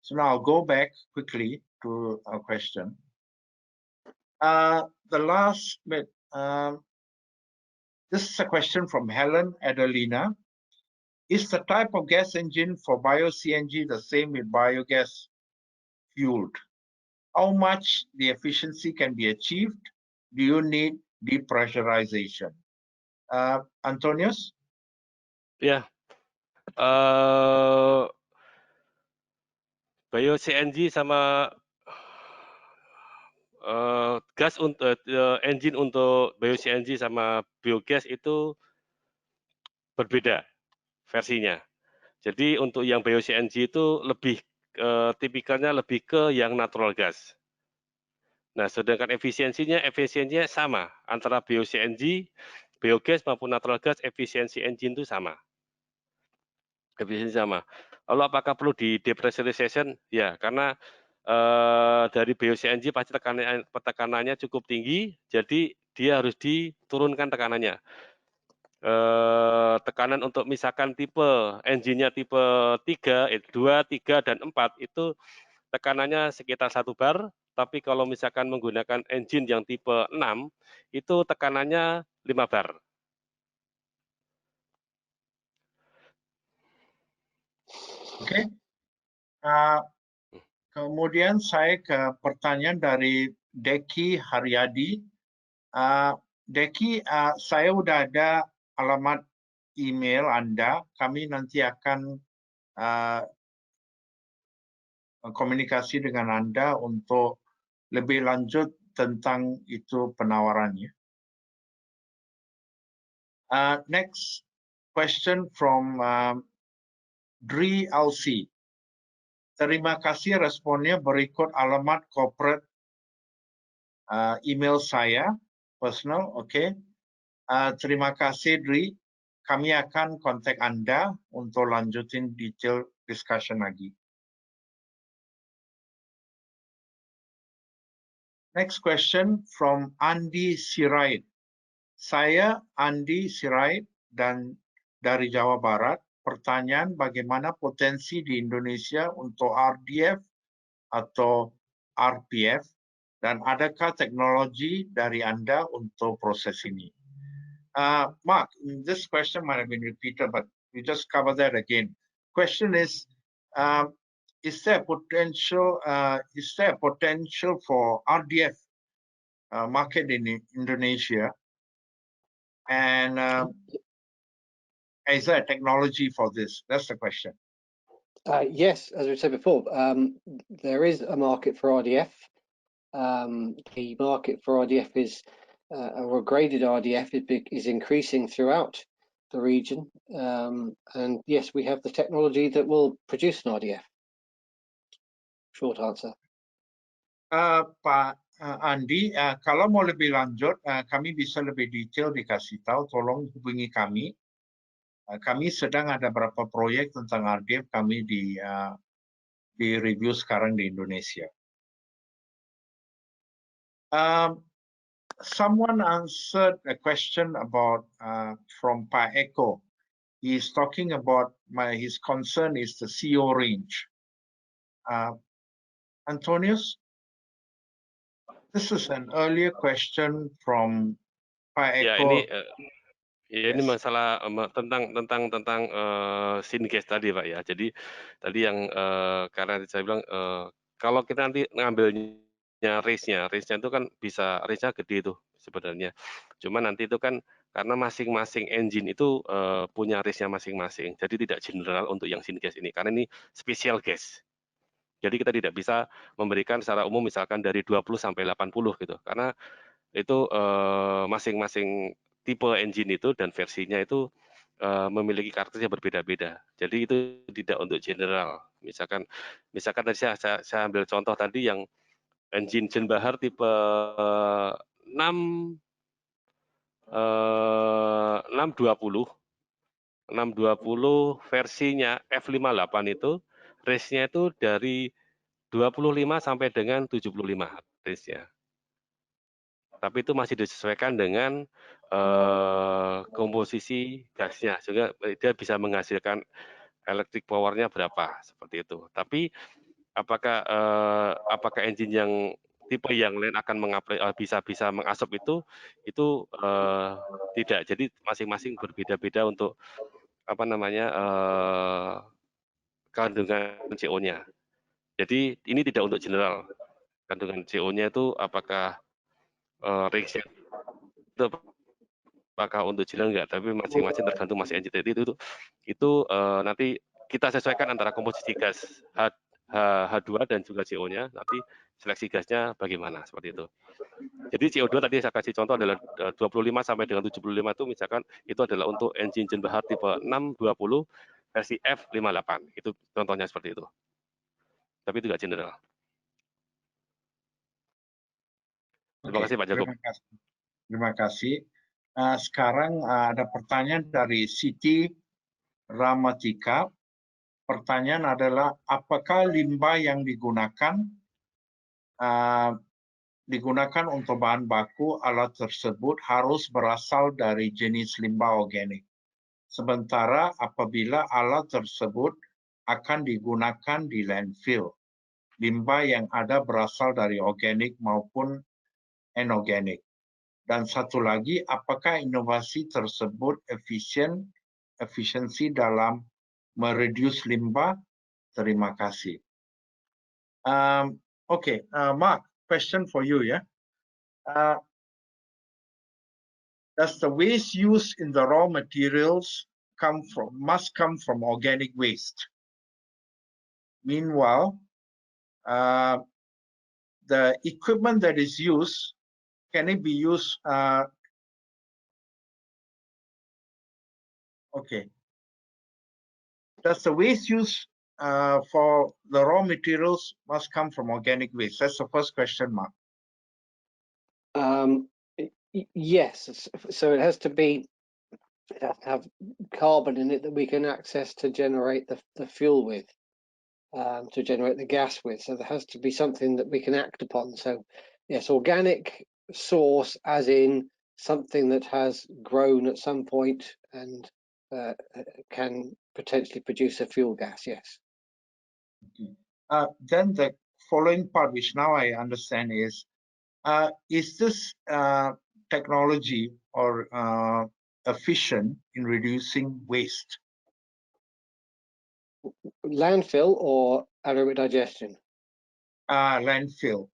so now I'll go back quickly to our question. The last bit, this is a question from Helen Adelina. Is the type of gas engine for bio-CNG the same with biogas fueled? How much the efficiency can be achieved? Do you need depressurization? Antonius? Ya, bio-CNG sama gas untuk engine untuk bio-CNG sama biogas itu berbeda versinya. Jadi untuk yang bio-CNG itu lebih tipikalnya lebih ke yang natural gas. Nah, sedangkan efisiensinya sama antara bio-CNG, biogas maupun natural gas, efisiensi engine itu sama. Efisiensi sama. Lalu apakah perlu di depressurization? Ya, karena dari bio-CNG pasti tekanannya cukup tinggi, jadi dia harus diturunkan tekanannya. Tekanan untuk misalkan tipe engine-nya tipe 3, 2, 3, dan 4 itu tekanannya sekitar 1 bar, tapi kalau misalkan menggunakan engine yang tipe 6 itu tekanannya 5 bar. Oke. Kemudian saya ke pertanyaan dari Deki Haryadi. Deki, saya udah ada alamat email Anda. Kami nanti akan komunikasi dengan Anda untuk lebih lanjut tentang itu penawarannya. Next question from Dri Alsi. Terima kasih responnya berikut alamat corporate email saya personal. Oke. Terima kasih Dri. Kami akan kontak Anda untuk lanjutin detail discussion lagi. Next question from Andi Sirait. Saya Andi Sirait dan dari Jawa Barat. Pertanyaan, bagaimana potensi di Indonesia untuk RDF atau RPF, dan adakah teknologi dari Anda untuk proses ini? Mark, this question might have been repeated, but we just cover that again. Question is there potential for RDF market in Indonesia, and is there a technology for this? That's the question. Yes, as we said before, there is a market for RDF. The market for RDF is, or graded RDF is increasing throughout the region. And yes, we have the technology that will produce an RDF. Short answer. Pak Andi, kalau mau lebih lanjut, kami bisa lebih detail dikasih tahu, tolong hubungi kami. Kami sedang ada beberapa proyek tentang RDF kami di review sekarang di Indonesia. Someone answered a question about from Pak Eko. He's talking about his concern is the CO range. Antonius, this is an earlier question from Pak Eko. Ya, ini masalah tentang syngas tadi, Pak, ya. Jadi tadi yang karena saya bilang kalau kita nanti ngambilnya range-nya itu kan bisa range-nya gede itu sebenarnya. Cuma nanti itu kan karena masing-masing engine itu punya range-nya masing-masing. Jadi tidak general untuk yang syngas ini karena ini special gas. Jadi kita tidak bisa memberikan secara umum misalkan dari 20 sampai 80 gitu. Karena itu masing-masing tipe engine itu dan versinya itu memiliki karakter yang berbeda-beda. Jadi itu tidak untuk general. Misalkan tadi saya ambil contoh tadi yang engine Jenbahar tipe 620 versinya F58 itu race-nya itu dari 25 sampai dengan 75 race-nya. Tapi itu masih disesuaikan dengan komposisi gasnya, sehingga dia bisa menghasilkan electric power-nya berapa seperti itu. Tapi apakah engine yang tipe yang lain akan bisa mengasap itu tidak. Jadi masing-masing berbeda-beda untuk kandungan CO-nya. Jadi ini tidak untuk general. Kandungan CO-nya itu apakah range-nya itu apakah untuk general enggak, tapi masing-masing tergantung masing engine. Jadi itu nanti kita sesuaikan antara komposisi gas H2 dan juga CO-nya, nanti seleksi gasnya bagaimana, seperti itu. Jadi CO2 tadi saya kasih contoh adalah 25 sampai dengan 75 itu misalkan itu adalah untuk engine Jenbahar tipe 620 versi F58. Itu contohnya seperti itu. Tapi itu enggak general. Terima kasih Pak Jakob. Terima kasih. Sekarang ada pertanyaan dari Siti Ramatika. Pertanyaan adalah, apakah limbah yang digunakan untuk bahan baku alat tersebut harus berasal dari jenis limbah organik? Sementara apabila alat tersebut akan digunakan di landfill, limbah yang ada berasal dari organik maupun anorganik. Dan satu lagi, apakah inovasi tersebut efisiensi dalam mereduce limbah? Terima kasih. Okay, Mark, question for you, yeah. Does the waste used in the raw materials must come from organic waste? Meanwhile, the equipment that is used, can it be used? Okay. Does the waste used for the raw materials must come from organic waste? That's the first question, Mark. Yes. So it has to have carbon in it that we can access to generate the fuel with, to generate the gas with. So there has to be something that we can act upon. So yes, organic source as in something that has grown at some point and can potentially produce a fuel gas, yes. Okay. Then the following part, which now I understand, is this technology or efficient in reducing waste? Landfill or anaerobic digestion? Landfill.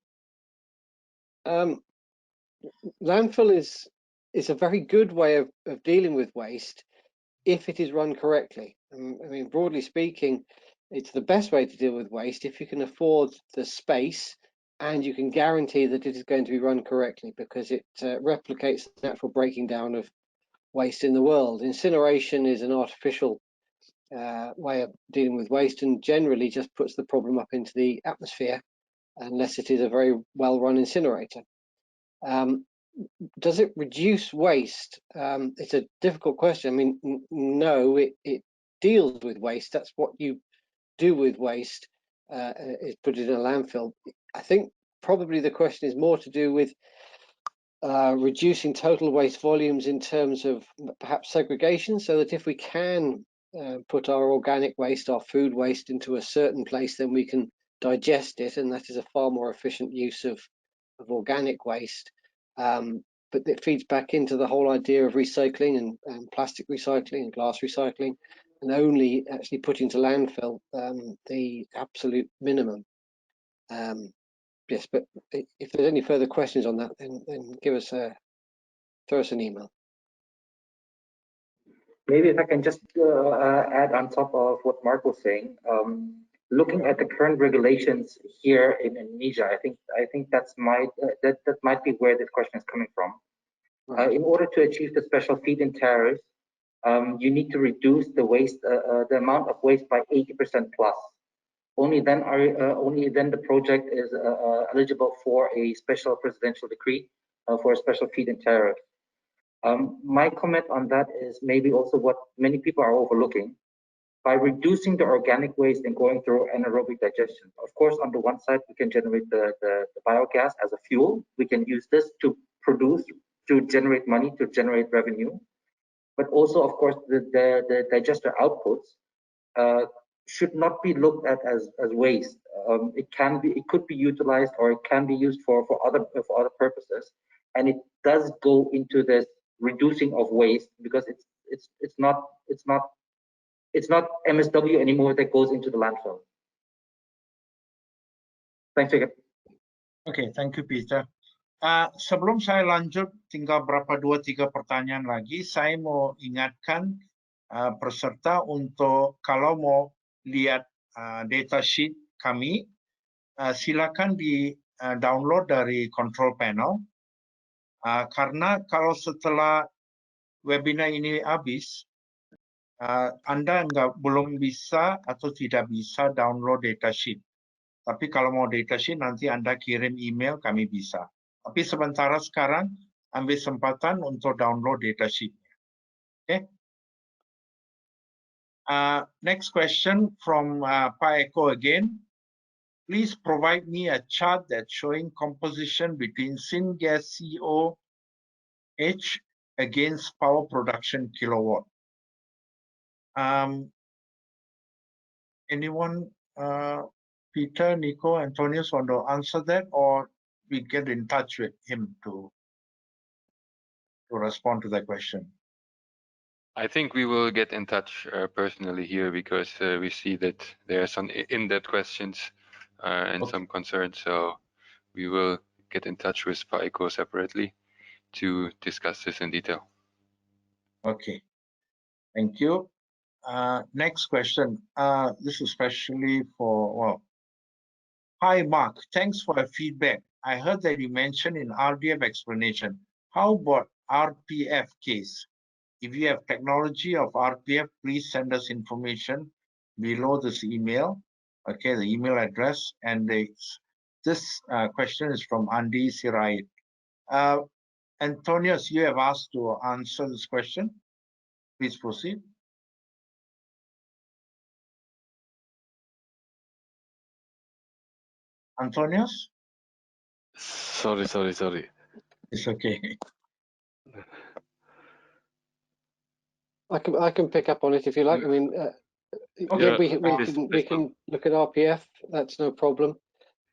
Landfill is a very good way of dealing with waste if it is run correctly. I mean, broadly speaking, it's the best way to deal with waste if you can afford the space and you can guarantee that it is going to be run correctly, because it replicates the natural breaking down of waste in the world. Incineration is an artificial way of dealing with waste and generally just puts the problem up into the atmosphere unless it is a very well-run incinerator. Does it reduce waste? It's a difficult question. I mean, no, it deals with waste. That's what you do with waste, is put it in a landfill. I think probably the question is more to do with reducing total waste volumes in terms of perhaps segregation, so that if we can put our organic waste, our food waste into a certain place, then we can digest it, and that is a far more efficient use of organic waste. But it feeds back into the whole idea of recycling and plastic recycling and glass recycling, and only actually putting to landfill the absolute minimum. Yes, but if there's any further questions on that, then throw us an email. Maybe if I can just add on top of what Mark was saying, looking at the current regulations here in Indonesia, I think that might be where this question is coming from. Right. In order to achieve the special feed-in tariffs, you need to reduce the waste, the amount of waste by 80% plus. Only then the project is eligible for a special presidential decree for a special feed-in tariff. My comment on that is maybe also what many people are overlooking. By reducing the organic waste and going through anaerobic digestion, of course, on the one side, we can generate the biogas as a fuel. We can use this to produce, to generate money, to generate revenue. But also, of course, the digester outputs should not be looked at as waste. It could be utilized, or it can be used for other purposes, and it does go into this reducing of waste, because it's not MSW anymore that goes into the landfill. Thanks, Jacob. Okay, thank you, Peter. Sebelum saya lanjut, tinggal berapa 2-3 pertanyaan lagi. Saya mau ingatkan peserta untuk kalau mau lihat data sheet kami, silakan di download dari control panel. Karena kalau setelah webinar ini habis, Anda belum bisa atau tidak bisa download data sheet. Tapi kalau mau data sheet, nanti Anda kirim email, kami bisa. Tapi sementara sekarang, ambil kesempatan untuk download data sheet. Okay. Next question from Pak Eko again. Please provide me a chart that's showing composition between syngas COH against power production kilowatt. Anyone, Peter, Nico, Antonius, want to answer that, or we get in touch with him to respond to that question? I think we will get in touch personally here, because we see that there are some in-depth questions and some concerns. So we will get in touch with PAECO separately to discuss this in detail. Okay, thank you. Next question. This is especially for, well, hi, Mark. Thanks for the feedback. I heard that you mentioned in RDF explanation. How about RPF case? If you have technology of RPF, please send us information below this email. Okay, the email address. And this question is from Andi Sirait. Antonius, you have asked to answer this question. Please proceed. Antonius? Sorry. It's okay. I can pick up on it if you like. I mean, Okay. we can look at RPF. That's no problem.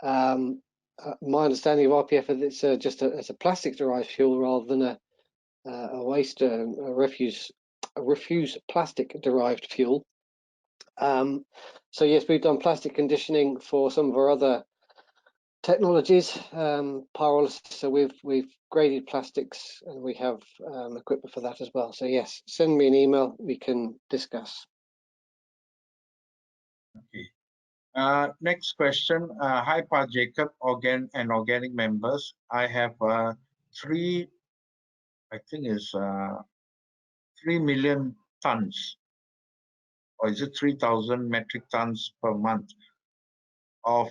My understanding of RPF is it's just as a plastic-derived fuel rather than a waste, a refuse plastic-derived fuel. So yes, we've done plastic conditioning for some of our other technologies, pyrolysis. So we've graded plastics, and we have equipment for that as well. So yes, send me an email. We can discuss. Okay. Next question. Hi, Pa Jacob, organic members. I have 3 million tons, or is it 3,000 metric tons per month of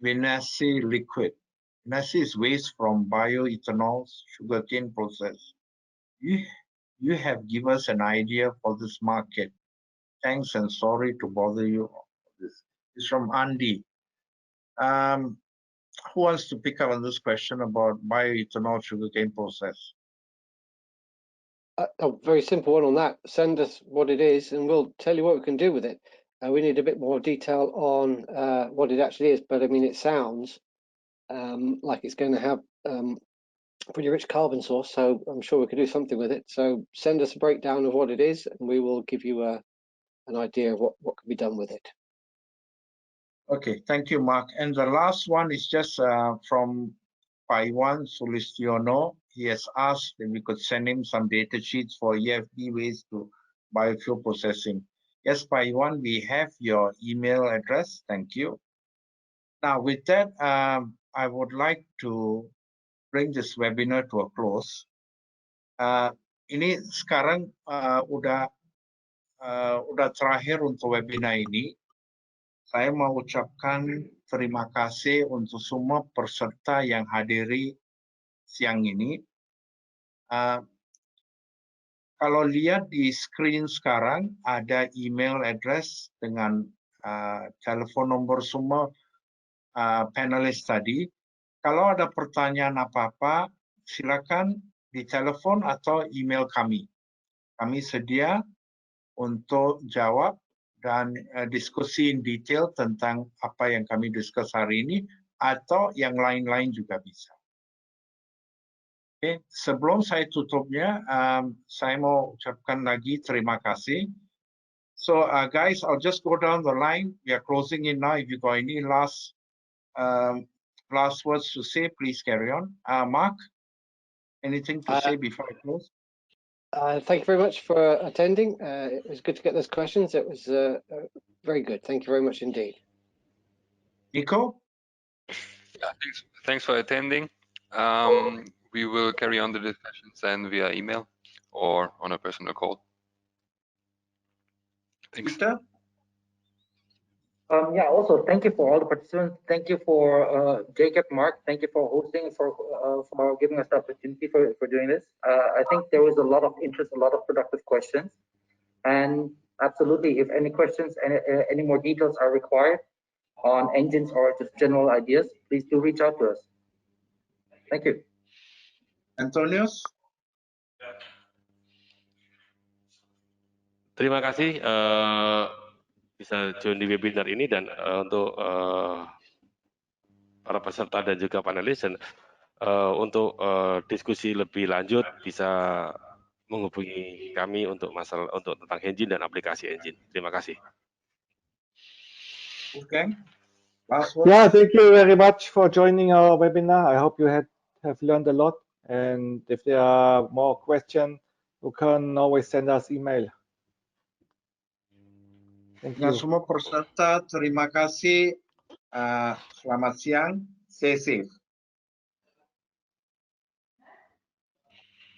Vinasse liquid. Vinasse is waste from bioethanol sugarcane process. You have given us an idea for this market. Thanks and sorry to bother you. This is from Andy. Who wants to pick up on this question about bioethanol sugarcane process? A very simple one on that. Send us what it is, and we'll tell you what we can do with it. We need a bit more detail on what it actually is, but I mean, it sounds like it's going to have pretty rich carbon source, so I'm sure we could do something with it. So send us a breakdown of what it is, and we will give you an idea of what can be done with it. Okay, thank you, Mark. And the last one is just from Paiwan Sulistiono. He has asked if we could send him some data sheets for EFB waste to biofuel processing. Yes, Paiwan, we have your email address. Thank you. Now, with that, I would like to bring this webinar to a close. ini sekarang udah terakhir untuk webinar ini. Saya mau ucapkan terima kasih untuk semua peserta yang hadiri siang ini. Kalau lihat di screen sekarang ada email address dengan telepon nomor semua panelis tadi. Kalau ada pertanyaan apa-apa, silakan di telepon atau email kami. Kami sedia untuk jawab dan diskusi in detail tentang apa yang kami diskus hari ini atau yang lain-lain juga bisa. Oke, sebelum saya tutupnya, saya mau ucapkan lagi terima kasih. So guys, I'll just go down the line. We are closing in now. If you got any last words to say, please carry on. Mark, anything to say before I close? Thank you very much for attending. It was good to get those questions. It was very good. Thank you very much indeed. Nico? Yeah, thanks for attending. We will carry on the discussions then via email or on a personal call. Thanks. Peter? Yeah, also thank you for all the participants. Thank you for Jacob, Mark. Thank you for hosting, for giving us the opportunity for doing this. I think there was a lot of interest, a lot of productive questions. And absolutely, if any questions, any more details are required on engines or just general ideas, please do reach out to us. Thank you. Antonius? Terima kasih bisa join di webinar ini dan untuk para peserta dan juga panelis, dan untuk diskusi lebih lanjut bisa menghubungi kami untuk masalah tentang engine dan aplikasi engine. Terima kasih. Okay. Last word. Yeah, thank you very much for joining our webinar. I hope you have learned a lot. And if there are more questions, you can always send us email. Thank you. Semua peserta, terima kasih. Selamat siang. Stay safe.